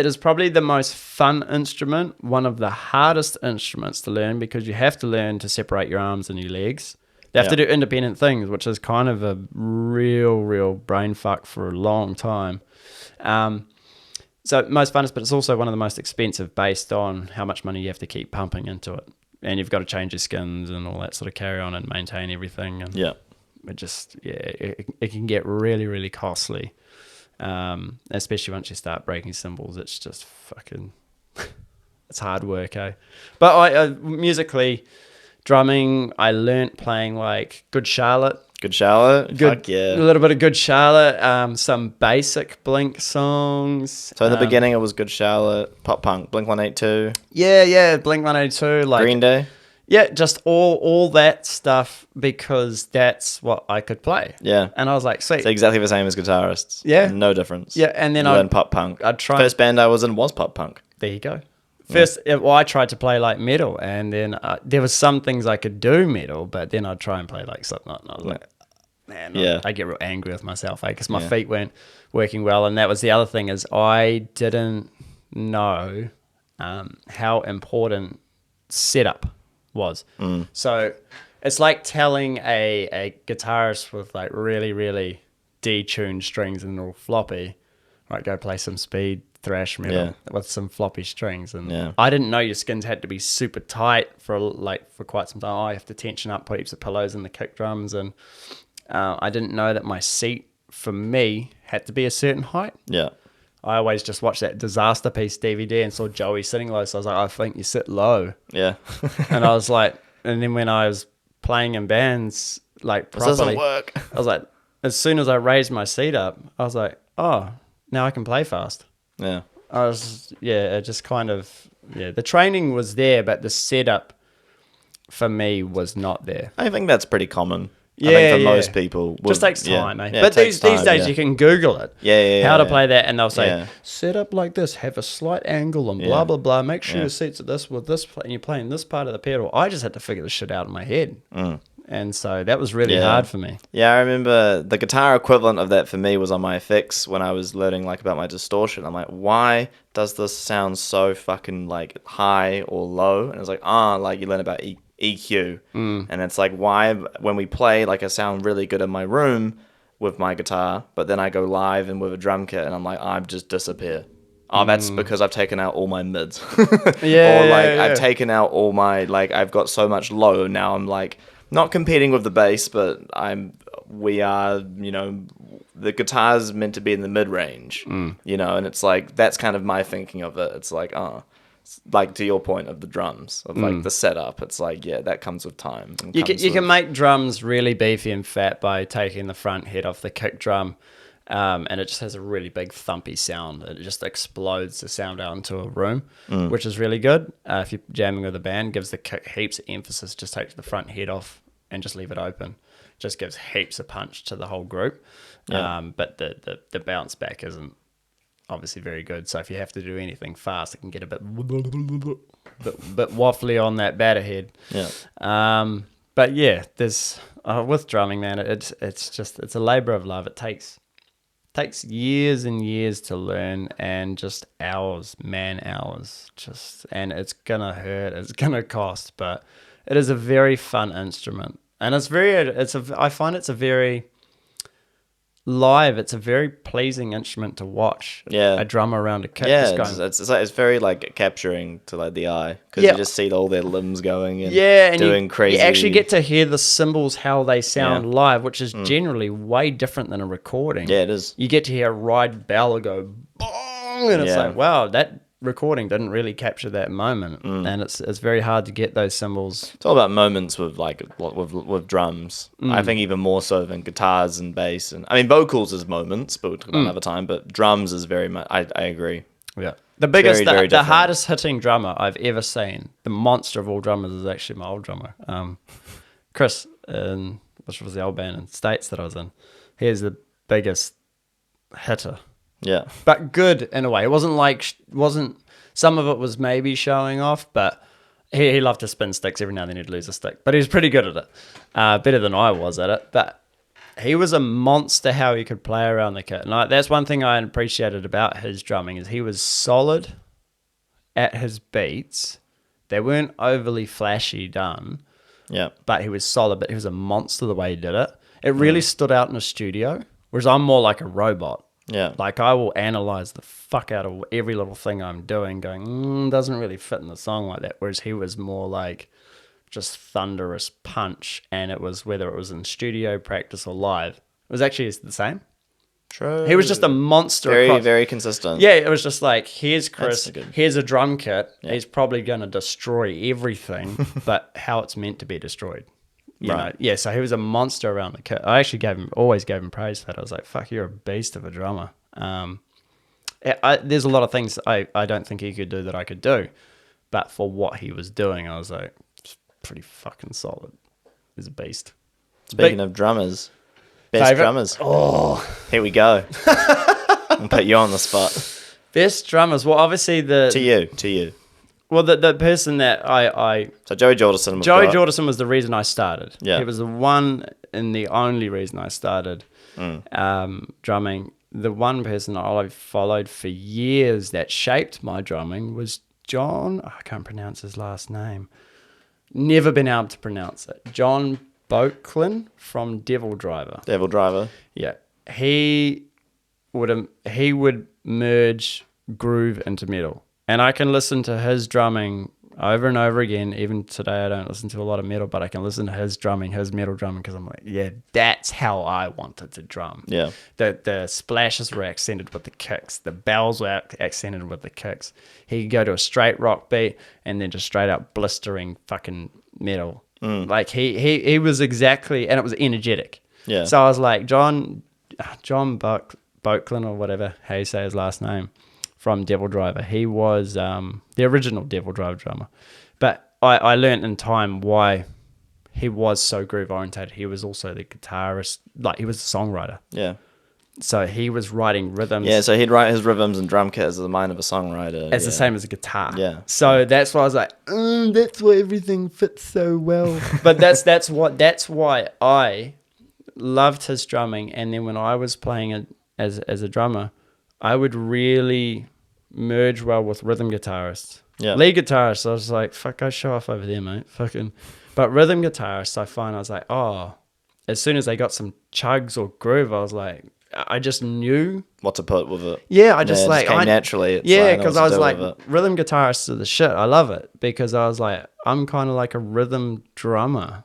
is probably the most fun instrument, one of the hardest instruments to learn, because you have to learn to separate your arms and your legs. They have to do independent things, which is kind of a real brain fuck for a long time. So most funnest, but it's also one of the most expensive based on how much money you have to keep pumping into it. And you've got to change your skins and all that sort of carry on and maintain everything. And it just, it can get really costly. Especially once you start breaking cymbals, it's just fucking, it's hard work, eh? But I musically, drumming, I learnt playing like Good Charlotte. Good Charlotte? Fuck yeah. A little bit of Good Charlotte, some basic Blink songs. So in the beginning, it was Good Charlotte, pop punk, Blink 182. Yeah, Blink 182. Like, Green Day. Yeah, just all that stuff, because that's what I could play. Yeah. And I was like, sweet. It's exactly the same as guitarists. Yeah. No difference. Yeah, and then I learned pop punk. First band I was in was pop punk. There you go. First, I tried to play like metal, and then there was some things I could do metal, but then I'd try and play like Slipknot, and I was like, man, I get real angry with myself, because my feet weren't working well. And that was the other thing, is I didn't know how important setup was. So it's like telling a guitarist with like really, really detuned strings and all floppy, right, go play some speed thrash metal with some floppy strings. And I didn't know your skins had to be super tight for quite some time. I have to tension up, put heaps of pillows in the kick drums, and I didn't know that my seat for me had to be a certain height. Yeah. I always just watched that Disaster Piece DVD and saw Joey sitting low, so I was like, I think you sit low. Yeah. And I was like, and then when I was playing in bands, like properly, This doesn't work. I was like, as soon as I raised my seat up, I was like, oh, now I can play fast. Yeah. It just kind of, the training was there, but the setup for me was not there. I think that's pretty common. Yeah, I think for most people. Just takes time, eh? Yeah, But these days you can Google it. How to play that, and they'll say, set up like this, have a slight angle, and blah, blah, blah. Make sure your seat's at this with this, and you're playing this part of the pedal. I just had to figure this shit out in my head. And so that was really hard for me. Yeah, I remember the guitar equivalent of that for me was on my effects when I was learning like about my distortion. I'm like, why does this sound so fucking like high or low? And it's like, like you learn about EQ. And it's like, why when we play, like I sound really good in my room with my guitar, but then I go live and with a drum kit and I'm like, I just disappear. Oh, that's because I've taken out all my mids. I've taken out all my, like, I've got so much low now. I'm like not competing with the bass, but we are, the guitar's meant to be in the mid range, and it's like, that's kind of my thinking of it. It's like, like to your point of the drums, of like the setup, it's like, that comes with time. You can make drums really beefy and fat by taking the front head off the kick drum, and it just has a really big thumpy sound. It just explodes the sound out into a room, which is really good. If you're jamming with a band, gives the kick heaps of emphasis. Just take the front head off and just leave it open. Just gives heaps of punch to the whole group. But the bounce back isn't obviously very good. So if you have to do anything fast, it can get a bit waffly on that batter head. But yeah, there's with drumming, man, it's a labor of love. It takes years and years to learn, and just hours, man hours, and it's gonna hurt, it's gonna cost, but it is a very fun instrument, and I find it's a very pleasing instrument to watch. A drummer around a kick. It's very like capturing to like the eye, because you just see all their limbs going and doing crazy. You actually get to hear the cymbals how they sound live, which is generally way different than a recording. Yeah, it is. You get to hear a ride bell go bong, and it's like, wow, that recording didn't really capture that moment, and it's very hard to get those cymbals. It's all about moments with with drums. I think even more so than guitars and bass, and I mean vocals is moments, but we'll talk about another time. But drums is very much. I agree. Yeah, the biggest, the hardest hitting drummer I've ever seen, the monster of all drummers, is actually my old drummer, Chris, which was the old band in States that I was in. He's the biggest hitter. Yeah, but good in a way. It wasn't. Some of it was maybe showing off, but he loved to spin sticks. Every now and then he'd lose a stick, but he was pretty good at it. Better than I was at it. But he was a monster how he could play around the kit. And that's one thing I appreciated about his drumming, is he was solid at his beats. They weren't overly flashy done. Yeah, but he was solid. But he was a monster the way he did it. It really stood out in a studio. Whereas I'm more like a robot. Yeah. Like, I will analyze the fuck out of every little thing I'm doing, going, doesn't really fit in the song like that. Whereas he was more like just thunderous punch, and it was, whether it was in studio, practice, or live, it was actually the same. True. He was just a monster. Very consistent. Yeah, it was just like, here's Chris, here's a drum kit. Yeah. He's probably going to destroy everything, but how it's meant to be destroyed. You know? Yeah, so he was a monster around the kit. I actually always gave him praise for that. I was like, fuck, you're a beast of a drummer. There's a lot of things I don't think he could do that I could do, but for what he was doing, I was like, it's pretty fucking solid. He's a beast. Speaking of drummers, best drummers. Oh, here we go. I'll put you on the spot. Best drummers. Well, obviously to you. Well, the person that so Joey Jordison was the reason I started. Yeah, he was the one and the only reason I started drumming. The one person I followed for years that shaped my drumming was John, I can't pronounce his last name. Never been able to pronounce it. John Boaklin from Devil Driver. Devil Driver. Yeah. He would merge groove into metal. And I can listen to his drumming over and over again. Even today, I don't listen to a lot of metal, but I can listen to his drumming, his metal drumming, because I'm like, yeah, that's how I wanted to drum. Yeah. The splashes were accented with the kicks. The bells were accented with the kicks. He could go to a straight rock beat and then just straight up blistering fucking metal. Like he was exactly, and it was energetic. Yeah. So I was like, John Boaklin or whatever, how you say his last name, from Devil Driver. He was the original Devil Driver drummer. But I learned in time why he was so groove orientated. He was also the guitarist, like he was a songwriter. Yeah. So he was writing rhythms. Yeah, so he'd write his rhythms and drum kit as the mind of a songwriter. It's the same as a guitar. Yeah. So that's why I was like, that's why everything fits so well. But that's why I loved his drumming. And then when I was playing it as a drummer, I would really merge well with rhythm guitarists. Yeah. Lead guitarists, I was like, fuck, I show off over there, mate. Fucking. But rhythm guitarists, I find I was like, oh, as soon as they got some chugs or groove, I was like, I just knew what to put with it. Yeah, I just like came naturally. It's yeah, like, because I was like, rhythm guitarists are the shit. I love it because I was like, I'm kind of like a rhythm drummer.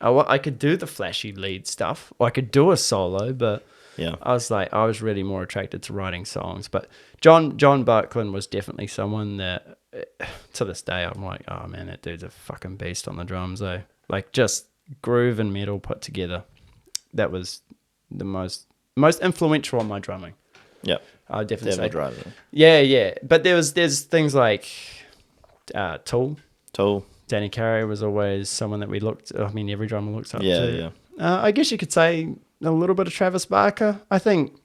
I could do the flashy lead stuff, or I could do a solo, but yeah, I was really more attracted to writing songs. But John Boaklin was definitely someone that, to this day, I'm like, oh man, that dude's a fucking beast on the drums. Eh? Like just groove and metal put together. That was the most influential on my drumming. Yeah, I definitely say. Driver. Yeah. But there's things like Tool. Danny Carey was always someone that we looked. I mean, every drummer looks up to. Yeah. I guess you could say a little bit of Travis Barker. I think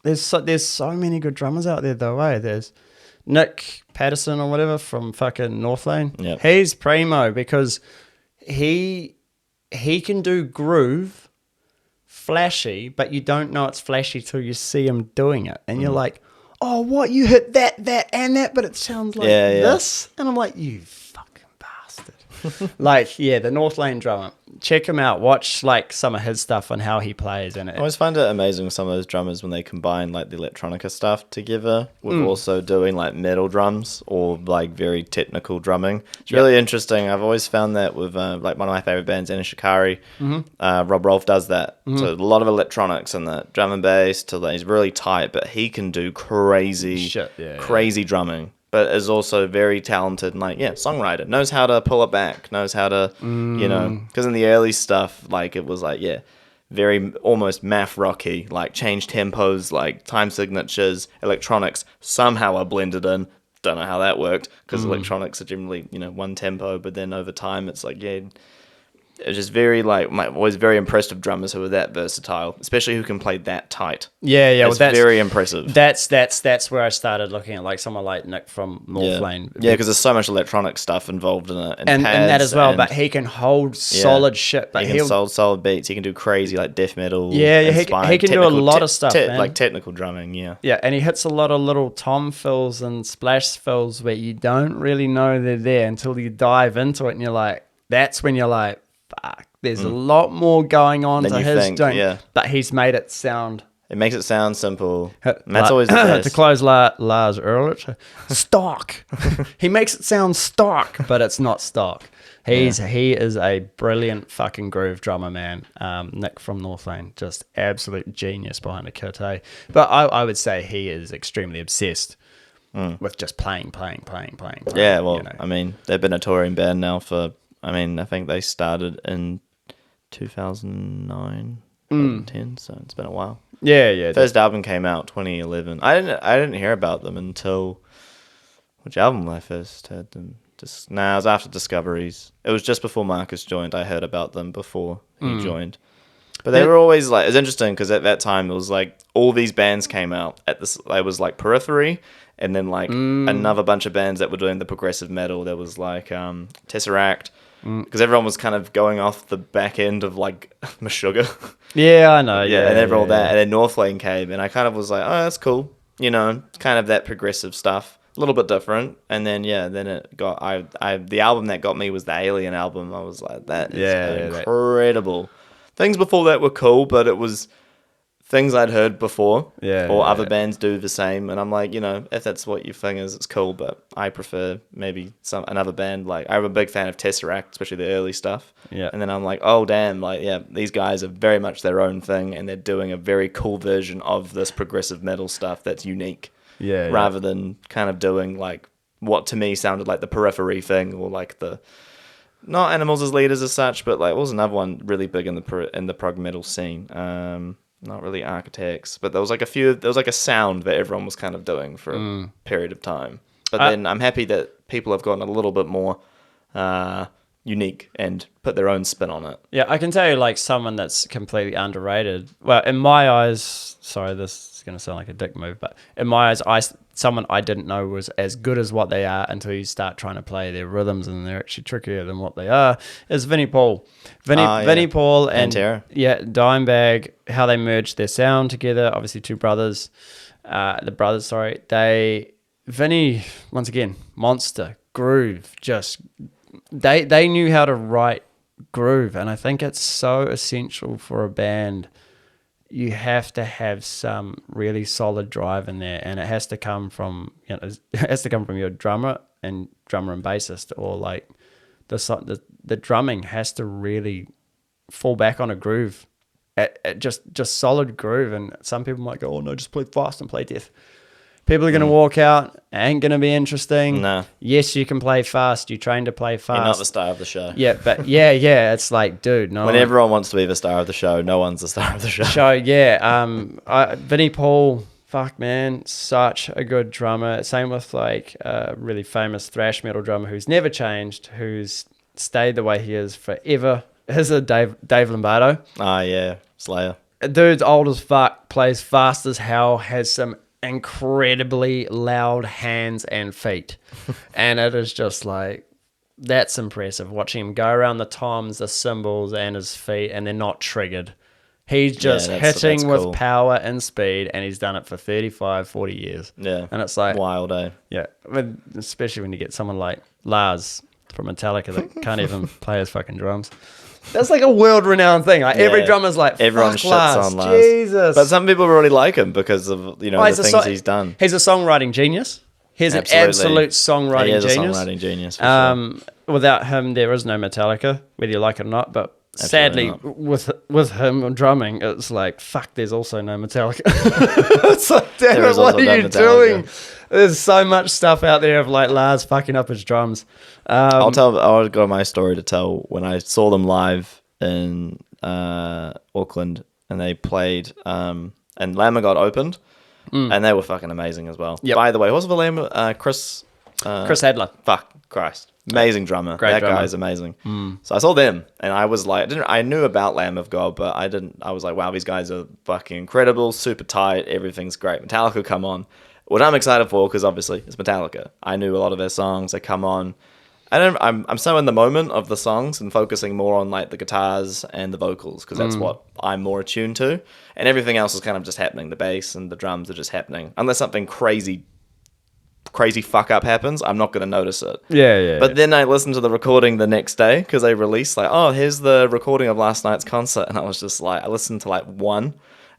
there's so many good drummers out there though. There's Nick Patterson or whatever from fucking North Lane. Yep. He's primo because he can do groove, flashy, but you don't know it's flashy till you see him doing it, and you're like, "Oh, what? You hit that, and that, but it sounds like this." And I'm like, "You fucking bastard!" Like, yeah, the North Lane drummer. Check him out. Watch like some of his stuff and how he plays. And I always find it amazing with some of those drummers when they combine like the electronica stuff together with also doing like metal drums or like very technical drumming. It's really interesting. I've always found that with like one of my favorite bands, Anna Shikari. Rob Rolfe does that. So a lot of electronics and the drum and bass. He's really tight, but he can do crazy drumming. But is also very talented and songwriter, knows how to pull it back, knows how to, because in the early stuff, like it was like, very almost math rocky, like change tempos, like time signatures, electronics somehow are blended in. Don't know how that worked because electronics are generally, one tempo, but then over time it's like, it's just very always very impressed with drummers who are that versatile, especially who can play that tight. That's very impressive. That's where I started looking at like someone like Nick from North Lane. Yeah, because there's so much electronic stuff involved in it, and that as well. But he can hold solid shit. But he can hold solid beats. He can do crazy like death metal. Yeah, he can do a lot of stuff, like technical drumming. Yeah, and he hits a lot of little tom fills and splash fills where you don't really know they're there until you dive into it, and you're like, that's when you're like, fuck, there's a lot more going on to his doing, but he's made it sound. It makes it sound simple. And that's always the best. To close Lars Ehrlich, stock. He makes it sound stock, but it's not stock. He is a brilliant fucking groove drummer, man. Nick from North Lane, just absolute genius behind the kit. But I would say he is extremely obsessed with just playing. Yeah, well, I mean, they've been a touring band now for. I think they started in 2009, 2010, so it's been a while. Yeah. First album came out 2011. I didn't hear about them until which album I first heard them? It was after Discoveries. It was just before Marcus joined. I heard about them before he joined. But they were always like, it's interesting because at that time it was like all these bands came out at this. It was like Periphery, and then like another bunch of bands that were doing the progressive metal. There was like Tesseract. Because everyone was kind of going off the back end of like Meshuggah. Yeah, I know. Yeah, and everyone that. And then North Lane came, and I kind of was like, oh, that's cool. Kind of that progressive stuff. a little bit different. And then then it got the album that got me was the Alien album. I was like, that is incredible. Things before that were cool, but it was things I'd heard before, or other bands do the same, and I'm like, if that's what your thing is, it's cool, but I prefer maybe another band. Like, I'm a big fan of Tesseract, especially the early stuff. Yeah. And then I'm like, oh damn, like these guys are very much their own thing, and they're doing a very cool version of this progressive metal stuff that's unique. Rather than kind of doing like what to me sounded like the Periphery thing, or like the not Animals as Leaders as such, but like what was another one really big in the prog metal scene. Not really Architects, but there was like a sound that everyone was kind of doing for a period of time. But then I'm happy that people have gotten a little bit more unique and put their own spin on it. Yeah, I can tell you like someone that's completely underrated. Well, in my eyes, sorry, this is going to sound like a dick move, but in my eyes, someone I didn't know was as good as what they are until you start trying to play their rhythms and they're actually trickier than what they are, is Vinnie Paul. Vinnie Paul and Dimebag, how they merged their sound together, obviously two brothers, Vinnie, once again, monster, groove, just, they knew how to write groove, and I think it's so essential for a band. You have to have some really solid drive in there, and it has to come from your drummer and bassist, or like the drumming has to really fall back on a groove, at just solid groove. And some people might go, oh no, just play fast and play death. People are going to walk out, ain't going to be interesting. No. Yes, you can play fast. You train to play fast. You're not the star of the show. Yeah, but yeah. It's like, dude, no. When everyone wants to be the star of the show, no one's the star of the show. Vinnie Paul, fuck man, such a good drummer. Same with like a really famous thrash metal drummer who's never changed, who's stayed the way he is forever. Here's a Dave Lombardo. Slayer. Dude's old as fuck, plays fast as hell, has some incredibly loud hands and feet, and it is just like, that's impressive watching him go around the toms, the cymbals, and his feet, and they're not triggered. He's just hitting with power and speed, and he's done it for 35-40 years. And it's like wild. Especially when you get someone like Lars from Metallica that can't even play his fucking drums. That's like a world-renowned thing. Like every drummer's like, everyone shits Lars, on Lars. Jesus. But some people really like him because of the things he's done. He's a songwriting genius. He's an absolute songwriting genius. He is a songwriting genius. For sure. Without him, there is no Metallica, whether you like it or not. But sadly, with him drumming, it's like, fuck, there's also no Metallica. It's like, damn it, what are you doing? There's so much stuff out there of like Lars fucking up his drums. I've got my story to tell. When I saw them live in Auckland, and they played, and Lamb of God opened, and they were fucking amazing as well. By the way, what's the Lamb? Chris Hadler. Fuck Christ. Amazing drummer. Great drummer. Guy is amazing. So I saw them, and I was like, I knew about Lamb of God, but I was like, wow, these guys are fucking incredible, super tight, everything's great. Metallica come on. What I'm excited for, because obviously it's Metallica. I knew a lot of their songs. They come on. I'm so in the moment of the songs and focusing more on like the guitars and the vocals, because that's what I'm more attuned to, and everything else is kind of just happening. The bass and the drums are just happening. Unless something crazy fuck up happens, I'm not going to notice it. But then I listened to the recording the next day, because they released like, oh, here's the recording of last night's concert, and I was just like, I listened to like one.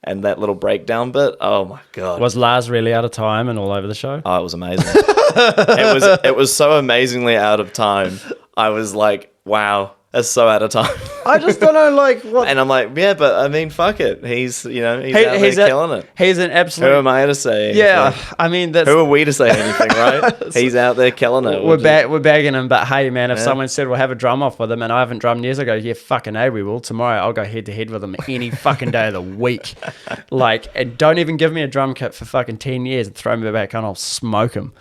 And that little breakdown bit, oh my god! Was Lars really out of time and all over the show? Oh, it was amazing. It was so amazingly out of time. I was like, wow, that's so out of time. I just don't know, like what. And I'm like, yeah, but I mean, fuck it. He's out there killing it. He's an absolute. Who am I to say anything? Yeah, I mean, that's. Who are we to say anything, right? He's out there killing it. We're bagging him, but hey, man, if someone said we'll have a drum off with him, and I haven't drummed years ago, yeah, fucking A, we will. Tomorrow, I'll go head to head with him any fucking day of the week. Like, and don't even give me a drum kit for fucking 10 years and throw me back on. I'll smoke him.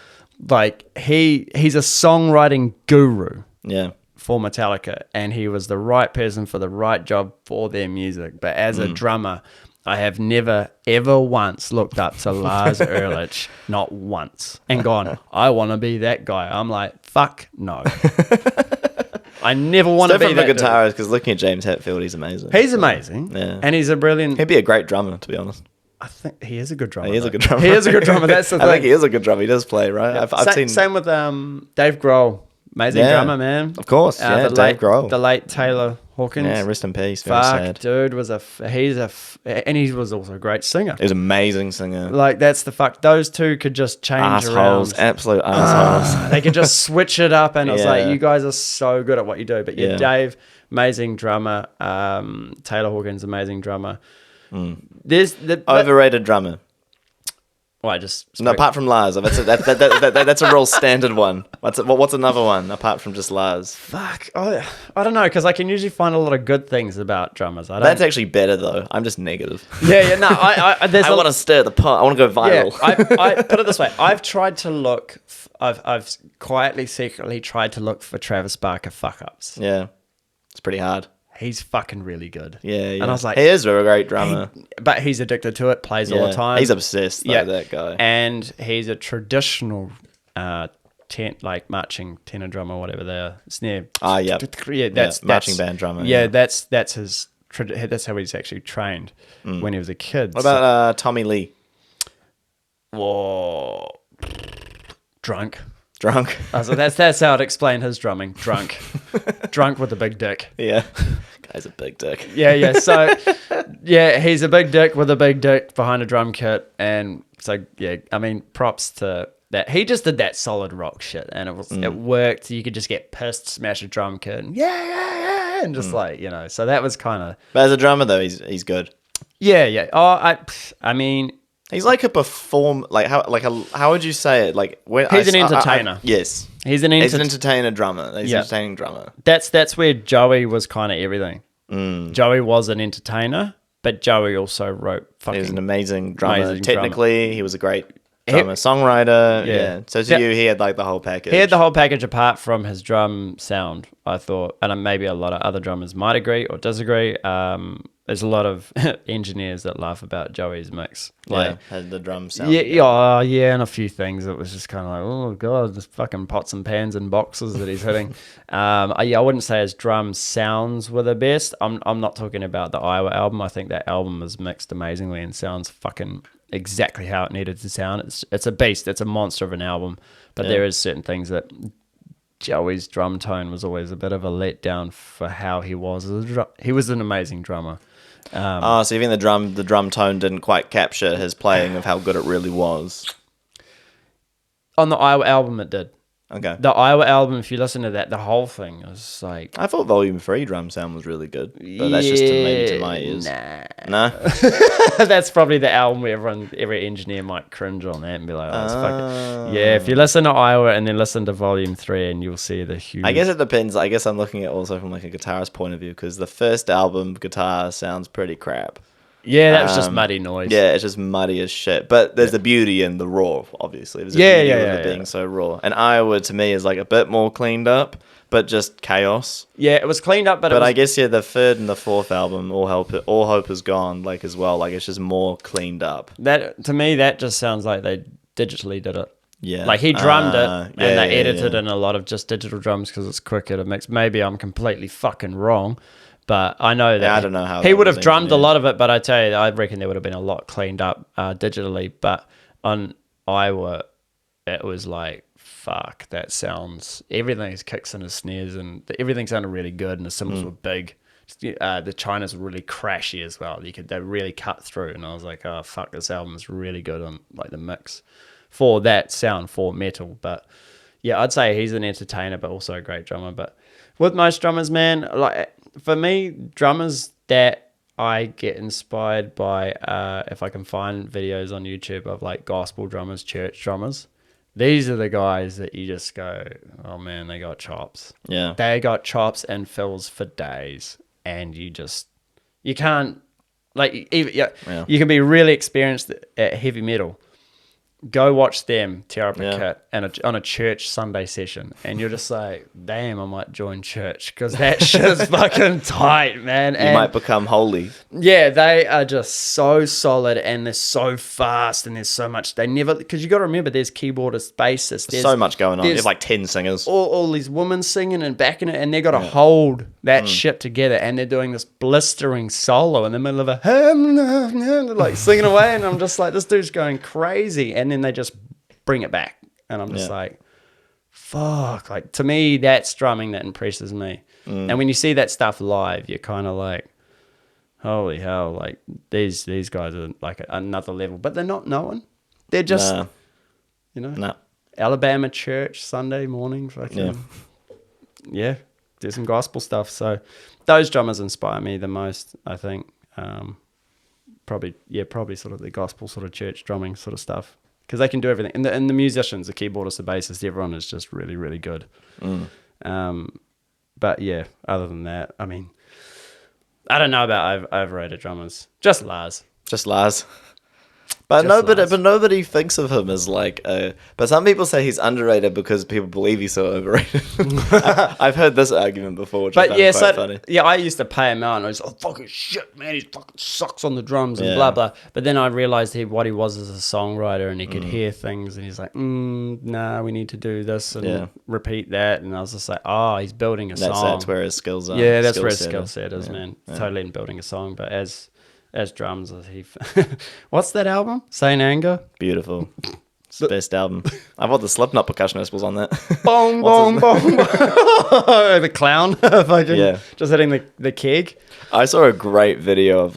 Like he's a songwriting guru. Yeah. For Metallica, and he was the right person for the right job for their music. But as a drummer, I have never, ever once looked up to Lars Ulrich, not once, and gone, I want to be that guy. I'm like, fuck no. I never want to be that different for guitarist, because looking at James Hetfield, he's amazing. He's amazing. Yeah. And he's a brilliant... He'd be a great drummer, to be honest. I think he is a good drummer. He is a though. good drummer. He is a good drummer. That's the thing. I think he is a good drummer. He does play, right? I've seen. Same with Dave Grohl. Amazing drummer, man. Of course, yeah, Dave Grohl. The late Taylor Hawkins. Yeah, rest in peace. Very Fuck, sad. dude and he was also a great singer. He was an amazing singer. Like, that's the fuck. Those two could just change Assholes, around. absolute assholes. They could just switch it up, and it's like, Yeah. you guys are so good at what you do. But Yeah. Dave, amazing drummer. Taylor Hawkins, amazing drummer. There's the Overrated drummer. Well, I just No, apart from Lars, that's a real standard one. What's another one apart from just Lars? fuck. I don't know, because I can usually find a lot of good things about drummers. I don't. That's actually better though. I'm just negative. Yeah. No, there's I want to stir the pot. I want to go Yeah, viral. I put it this way. I've tried to look. I've quietly, secretly tried to look for Travis Barker fuck ups. Yeah, it's pretty hard. He's fucking really good. Yeah, yeah. And I was like, he is a great drummer. but he's addicted to it. Plays all the time. He's obsessed. Though, that guy. And he's a traditional, marching tenor drummer, whatever they're snare. Yeah. Yeah, that's marching band drummer. Yeah, that's his. That's how he's actually trained when he was a kid. What about Tommy Lee? Whoa, drunk. Drunk. So that's how I'd explain his drumming. Drunk. Drunk with a big dick. Yeah. Guy's a big dick. Yeah. So, yeah, he's a big dick with a big dick behind a drum kit. And so, yeah, I mean, props to that. He just did that solid rock shit, and it worked. You could just get pissed, smash a drum kit, and and just so that was kind of. But as a drummer, though, he's good. Yeah. Oh, I mean. He's like a how would you say it? Like when He's an entertainer. Yes. He's an entertainer drummer. He's an entertaining drummer. That's where Joey was kind of everything. Joey was an entertainer, but Joey also wrote fucking. He was an amazing drummer. amazing Technically, he was a great drummer, songwriter. Yeah. Yeah. So to you, he had like the whole package. He had the whole package apart from his drum sound, I thought, and maybe a lot of other drummers might agree or disagree. There's a lot of engineers that laugh about Joey's mix. Had the drum sound. Yeah, and a few things. It was just kind of like, oh god, just fucking pots and pans and boxes that he's hitting. I wouldn't say his drum sounds were the best. I'm not talking about the Iowa album. I think that album is mixed amazingly and sounds fucking exactly how it needed to sound. It's a beast. It's a monster of an album. But there is certain things that Joey's drum tone was always a bit of a letdown for how he was. He was an amazing drummer. So you think the drum tone didn't quite capture his playing of how good it really was? On the Iowa album, it did. Okay. The Iowa album, if you listen to that, the whole thing was like... I thought Volume 3 drum sound was really good, but that's just maybe to my ears. Nah. No? That's probably the album where every engineer might cringe on that and be like, oh, it's fucking... Yeah, if you listen to Iowa and then listen to Volume 3 and you'll see the huge... I guess it depends. I guess I'm looking at also from like a guitarist point of view, because the first album guitar sounds pretty crap. Yeah, that was just muddy noise. Yeah, it's just muddy as shit. But there's the beauty in the raw, obviously. There's a beauty of it being so raw. And Iowa, to me, is like a bit more cleaned up, but just chaos. Yeah, it was cleaned up, but I guess, the third and the fourth album, All Hope Is Gone, like, as well. Like, it's just more cleaned up. That, to me, that just sounds like they digitally did it. Yeah. Like, he drummed it, and they edited in a lot of just digital drums because it's quicker to mix. Maybe I'm completely fucking wrong. But I know that I don't know how he that would have was drummed a engineered. lot of it. But I tell you, I reckon there would have been a lot cleaned up digitally. But on Iowa, it was like, fuck, that sounds... Everything kicks in his snares, and everything sounded really good, and the cymbals were big. The chinas were really crashy as well. They really cut through, and I was like, oh fuck, this album is really good on like the mix for that sound for metal. But yeah, I'd say he's an entertainer, but also a great drummer. But with most drummers, man, like for me, drummers that I get inspired by, if I can find videos on YouTube of like gospel drummers, church drummers, these are the guys that you just go, oh man, they got chops. Yeah. They got chops and fills for days. And you can't, like, you can be really experienced at heavy metal, go watch them tear up a Yeah. kit on a church Sunday session, and you're just like, damn, I might join church because that shit is fucking tight, man. You might become holy. Yeah, they are just so solid, and they're so fast, and there's so much. They never, because you got to remember, there's keyboardists, bassists, there's So much going on. there's There's like 10 singers. all these women singing and backing it, and they got to hold that shit together, and they're doing this blistering solo in the middle of a like singing away, and I'm just like, this dude's going crazy, and then they just bring it back, and I'm just like, fuck, like to me that's drumming that impresses me. And when you see that stuff live, you're kind of like, holy hell, like these guys are like another level, but they're not known. They're just you know, Nah. Alabama church Sunday morning, fucking yeah, do some gospel stuff. So those drummers inspire me the most, I think. Probably sort of the gospel sort of church drumming sort of stuff, because they can do everything. And the musicians, the keyboardists, the bassists, everyone is just really, really good. But yeah, other than that, I mean, I don't know about overrated drummers. Just Lars. Just Lars. But nobody thinks of him as like but some people say he's underrated because people believe he's so overrated. I've heard this argument before, which I found quite funny. Yeah, I used to pay him out and I was like, oh, fucking shit, man, he fucking sucks on the drums and blah, blah. But then I realized what he was as a songwriter, and he could hear things, and he's like, nah, we need to do this and repeat that. And I was just like, oh, he's building a song. That's where his skills are. Yeah, that's where his skill set is, man. Totally in building a song. But as drums, what's that album? Saint Anger? Beautiful. It's the best album. I thought the Slipknot percussionist was on that. Bong, bong, bong. The clown. Just hitting the keg. I saw a great video of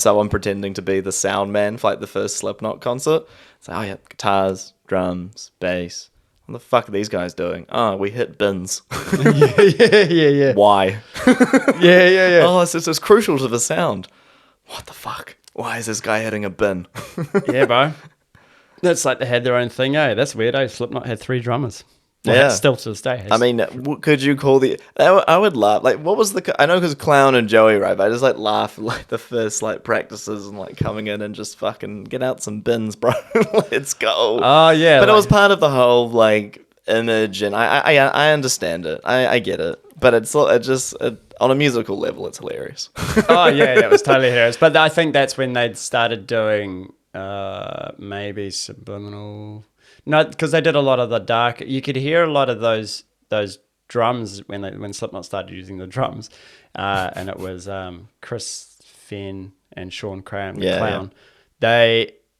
someone pretending to be the sound man for like the first Slipknot concert. It's like, oh yeah, guitars, drums, bass. What the fuck are these guys doing? Oh, we hit bins. Yeah. Why? Yeah. Oh, it's crucial to the sound. What the fuck? Why is this guy hitting a bin? Yeah, bro. That's like they had their own thing, eh? That's weird, eh? Slipknot had 3 drummers. Well, still to this day. I mean, could you call I would laugh. Like, what was I know because Clown and Joey, right? But I just like laugh at like the first like practices and like coming in and just fucking get out some bins, bro. Let's go. Oh yeah. But it was part of the whole like image, and I understand it. I get it. But it's just on a musical level, it's hilarious. Oh yeah, it was totally hilarious. But I think that's when they'd started doing maybe subliminal. No, because they did a lot of the dark. You could hear a lot of those drums when Slipknot started using the drums, and it was Chris Fenn and Sean Cram, the Clown.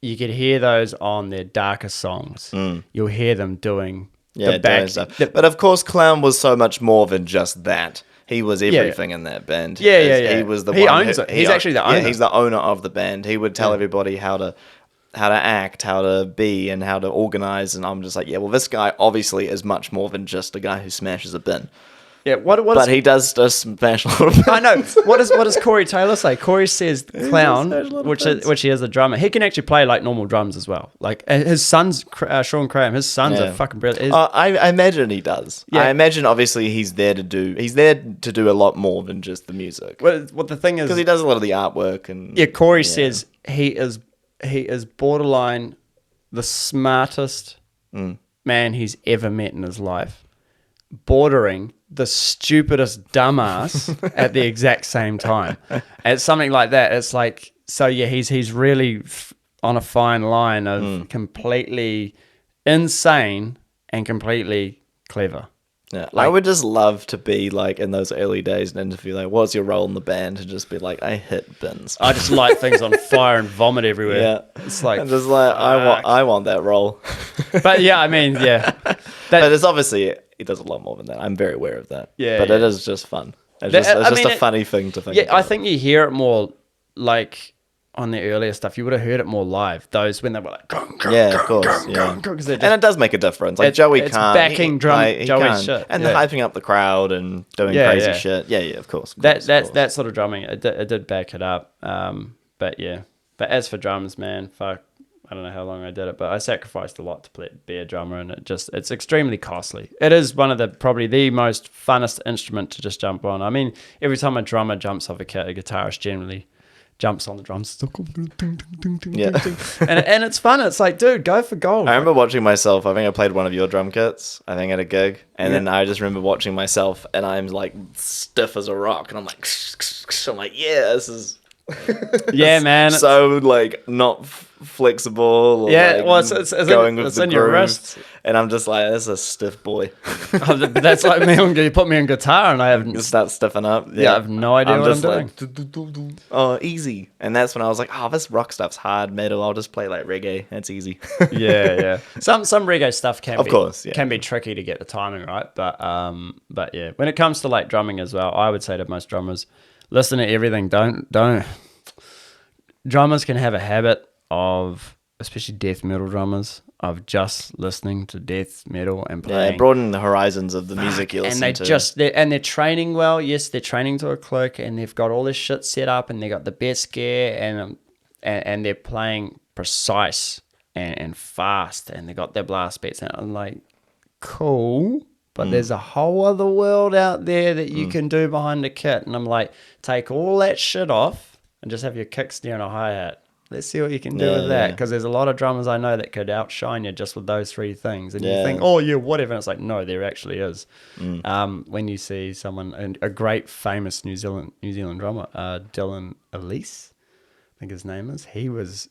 You could hear those on their darker songs. You'll hear them doing the back stuff. But of course, Clown was so much more than just that. He was everything in that band. Yeah. He was the he one. Owns it. He's actually the owner. Yeah, he's the owner of the band. He would tell everybody how to act, how to be, and how to organize. And I'm just like, yeah, well, this guy obviously is much more than just a guy who smashes a bin. Yeah, but he does smash a lot of bins. I know. What does Corey Taylor say? Corey says Clown, which he is a drummer. He can actually play like normal drums as well. Like his son's Sean Cram. His son's a fucking brilliant. I imagine he does. Yeah. I imagine obviously he's there to do a lot more than just the music. Well, the thing is, because he does a lot of the artwork and Corey says he is borderline the smartest man he's ever met in his life, bordering the stupidest dumbass at the exact same time. It's something like that. It's like, so yeah, he's really on a fine line of completely insane and completely clever. Yeah, I would just love to be like in those early days and interview like, what's your role in the band? And just be like, I hit bins. I just light things on fire and vomit everywhere. Yeah, it's like, I'm just like, I want that role. But yeah, I mean, yeah, but it's obviously he does a lot more than that. I'm very aware of that. Yeah, but it is just fun. It's just a funny thing to think. Yeah, about. I think you hear it more like on the earlier stuff. You would have heard it more live. Those when they were like, of course, and it does make a difference. Like Joey can't backing drum, Joey's shit, and hyping up the crowd and doing crazy shit. Yeah, of course. That sort of drumming, it did back it up. But but as for drums, man, fuck. I don't know how long I did it, but I sacrificed a lot to be a drummer, and it's extremely costly. It is one of probably the most funnest instrument to just jump on. I mean, every time a drummer jumps off a kit, a guitarist generally jumps on the drums. Yeah. And it's fun. It's like, dude, go for gold. I remember watching myself. I think I played one of your drum kits. I think at a gig, and then I just remember watching myself, and I'm like stiff as a rock, and I'm like, yeah, this is. Yeah, man. So like not flexible. Or Yeah, like well, it's going with it's the in your groove. wrist. And I'm just like, this is a stiff boy. That's like me when you put me on guitar and I You haven't. start stiffing up. Yeah, I have no idea what I'm doing. Like, oh, easy. And that's when I was like, oh, this rock stuff's hard metal. I'll just play like reggae. That's easy. Yeah. Some reggae stuff can Of course, yeah. can be tricky to get the timing right, but yeah, when it comes to like drumming as well, I would say to most drummers, listen to everything. Don't. Drummers can have a habit of, especially death metal drummers, of just listening to death metal and playing. Yeah, broaden the horizons of the music you listen to. They're training well. Yes, they're training to a click, and they've got all this shit set up, and they got the best gear, and they're playing precise and fast, and they got their blast beats, and I'm like, cool. But there's a whole other world out there that you can do behind the kit, and I'm like, take all that shit off and just have your kick snare and a hi-hat. Let's see what you can do with that. Because there's a lot of drummers I know that could outshine you just with those three things. And you think, oh, yeah, whatever. And it's like, no, there actually is. When you see someone, a great famous New Zealand drummer, Dylan Elise, I think his name is, he was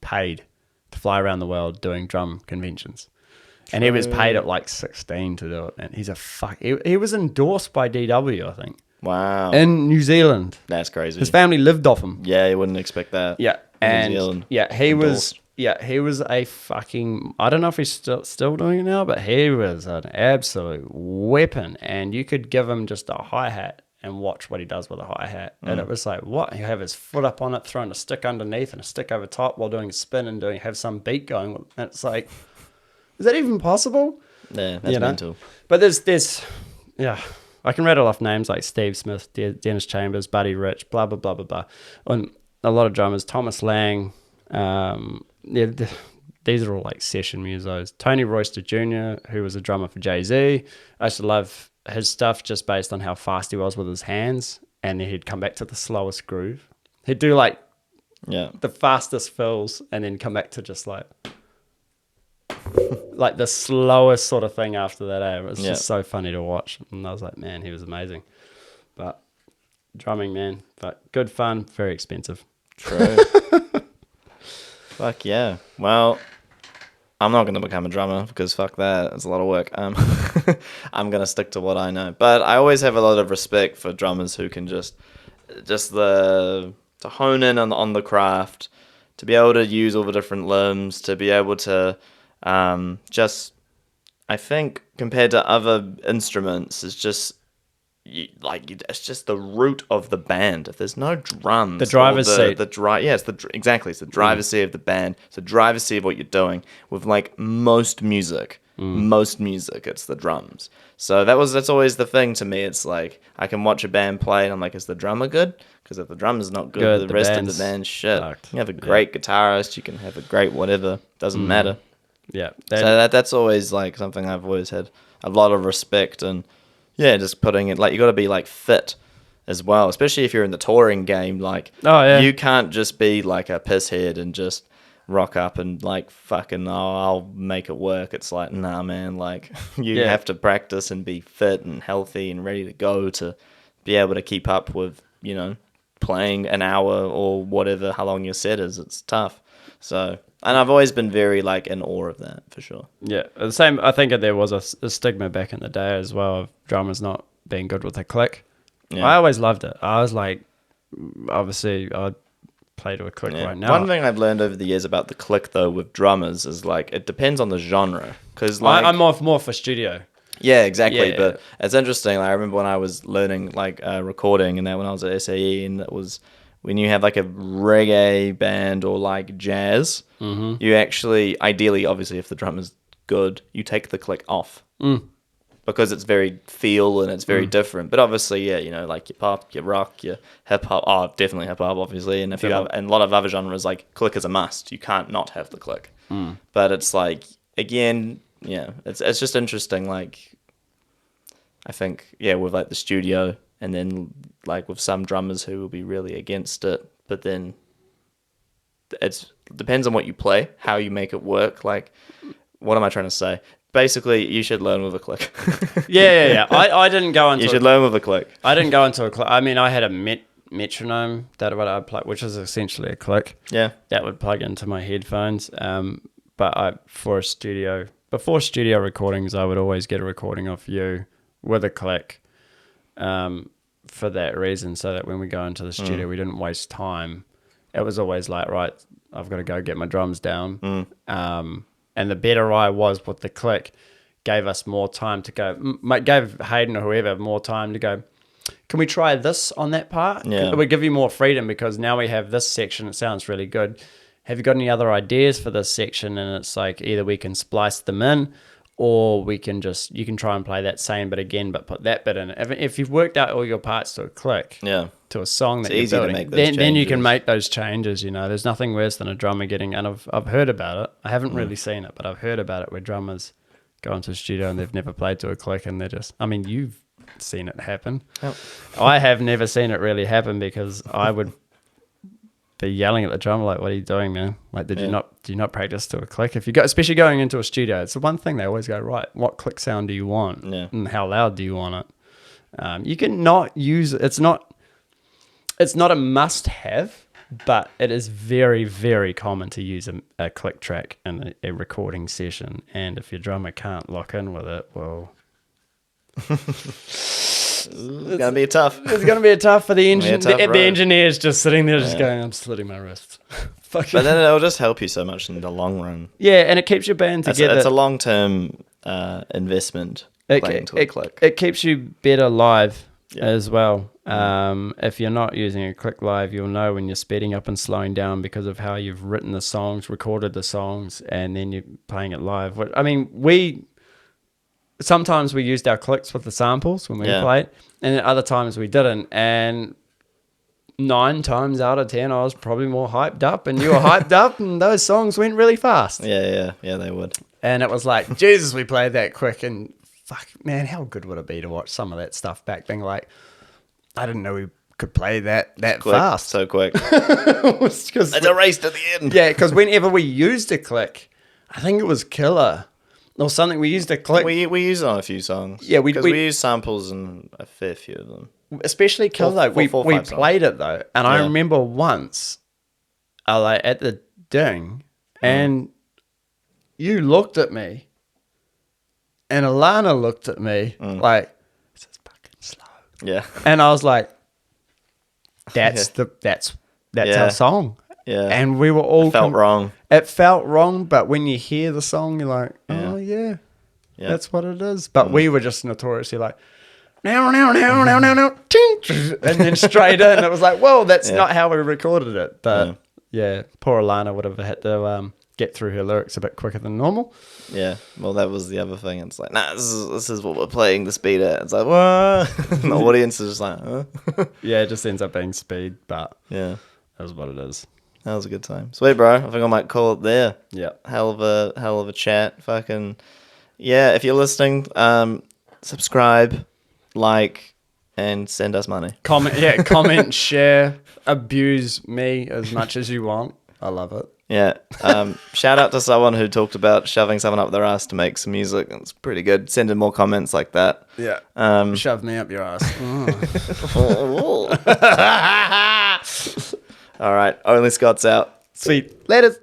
paid to fly around the world doing drum conventions. And he was paid at like 16 to do it. And he's he was endorsed by DW, I think. Wow. In New Zealand. That's crazy. His family lived off him. Yeah, you wouldn't expect that. Yeah. And New Zealand. he was a fucking, I don't know if he's still doing it now, but he was an absolute weapon. And you could give him just a hi-hat and watch what he does with a hi-hat. And it was like, what? He'll have his foot up on it, throwing a stick underneath and a stick over top while doing a spin and have some beat going. And it's like, is that even possible? Yeah, that's mental. But there's I can rattle off names like Steve Smith, Dennis Chambers, Buddy Rich, blah, blah, blah, blah, blah. And a lot of drummers, Thomas Lang, these are all like session musos. Tony Royster Jr., who was a drummer for Jay-Z. I used to love his stuff just based on how fast he was with his hands. And then he'd come back to the slowest groove. He'd do like the fastest fills and then come back to just like the slowest sort of thing after that. It was just so funny to watch. And I was like, man, he was amazing. But drumming, man, but good fun, very expensive. True. Fuck yeah. Well, I'm not going to become a drummer because fuck that. It's a lot of work. I'm going to stick to what I know. But I always have a lot of respect for drummers who can just to hone in on the craft, to be able to use all the different limbs, to be able to I think compared to other instruments, it's just it's just the root of the band. If there's no drums, the driver's seat. It's the driver's seat of the band. It's the driver's seat of what you're doing. With like most music, it's the drums. So that's always the thing to me. It's like I can watch a band play and I'm like, is the drummer good? Because if the drummer's not good, the rest of the band's shit. Fucked. You have a great guitarist, you can have a great whatever. Doesn't matter. Yeah. So that's always like something I've always had a lot of respect, and just putting it like you got to be like fit as well, especially if you're in the touring game. Like, you can't just be like a pisshead and just rock up and like fucking I'll make it work. It's like, nah, man. Like you have to practice and be fit and healthy and ready to go to be able to keep up with playing an hour or whatever how long your set is. It's tough. So. And I've always been very like in awe of that for sure. Yeah, the same. I think there was a stigma back in the day as well of drummers not being good with a click. Yeah. I always loved it. I was like, obviously, I'd play to a click right now. One thing I've learned over the years about the click though with drummers is like it depends on the genre. Because like I'm more for studio. Yeah, exactly. Yeah. But it's interesting. Like, I remember when I was learning like recording and that when I was at SAE, and that was. When you have like a reggae band or like jazz, you actually, ideally, obviously, if the drum is good, you take the click off because it's very feel and it's very different. But obviously, like your pop, your rock, your hip hop. Oh, definitely hip hop, obviously. And if you have, and a lot of other genres, like click is a must. You can't not have the click. But it's like again, it's just interesting. Like I think, with like the studio. And then, like, with some drummers who will be really against it, but then it depends on what you play, how you make it work. Like, what am I trying to say? Basically, you should learn with a click. Yeah. I didn't go into. You should learn with a click. I didn't go into a click. I mean, I had a metronome that I play, which is essentially a click. Yeah. That would plug into my headphones. But before studio recordings, I would always get a recording of you with a click. For that reason, so that when we go into the studio, we didn't waste time. It was always like, right, I've got to go get my drums down. And the better I was with the click, gave us more time to go. Gave Hayden or whoever more time to go, can we try this on that part? Yeah. It would give you more freedom because now we have this section. It sounds really good. Have you got any other ideas for this section? And it's like either we can splice them in, or you can try and play that same bit again, but put that bit in. If you've worked out all your parts to a click, to a song that you're building, then you can make those changes. You know, there's nothing worse than a drummer getting, and I've heard about it. I haven't really seen it, but I've heard about it where drummers go into a studio and they've never played to a click, and they're just, I mean, you've seen it happen. Oh. I have never seen it really happen because I would be yelling at the drummer like, "What are you doing, man? Like, do you not practice to a click? If you go, especially going into a studio, it's the one thing they always go, right, what click sound do you want, and how loud do you want it? You can not use it. It's not a must-have, but it is very, very common to use a click track in a recording session. And if your drummer can't lock in with it, well, It's gonna be tough. It's gonna be tough for the engine. The road. engineer's just sitting there, just going, "I'm slitting my wrists." But then it'll just help you so much in the long run. Yeah, and it keeps your band together. It's a long-term investment. Playing to a click. It keeps you better live as well. If you're not using a click live, you'll know when you're speeding up and slowing down because of how you've written the songs, recorded the songs, and then you're playing it live. I mean, sometimes we used our clicks with the samples when we played, and then other times we didn't. And 9 times out of 10, I was probably more hyped up, and you were hyped up, and those songs went really fast. Yeah, they would. And it was like, Jesus, we played that quick, and fuck, man, how good would it be to watch some of that stuff back, being like, I didn't know we could play that quick, fast. so quick. It's a race to the end. Yeah, because whenever we used a click, I think it was Killer or something, we used a click. We used it on a few songs. Yeah, we used samples in a fair few of them. Especially Killer, we played it though, and I remember once, like at the ding, and you looked at me, and Alana looked at me like, "This is fucking slow." Yeah, and I was like, "That's our song." Yeah, and we were all felt wrong. It felt wrong, but when you hear the song, you're like, "Oh yeah, that's what it is." But we were just notoriously like, now, and then straight in. It was like, whoa, that's not how we recorded it. But poor Alana would have had to get through her lyrics a bit quicker than normal. Yeah, well, that was the other thing. It's like, nah, this is what we're playing the speed at. It's like, what? And the audience is just like, huh? Yeah, it just ends up being speed, but yeah, that's what it is. That was a good time. Sweet, bro. I think I might call it there. Yeah, hell of a chat. Fucking yeah. If you're listening, subscribe, like, and send us money. Comment, share, abuse me as much as you want. I love it. Yeah. Shout out to someone who talked about shoving someone up their ass to make some music. It's pretty good. Send in more comments like that. Yeah. Shove me up your ass. All right. Only Scott's out. Sweet. Later.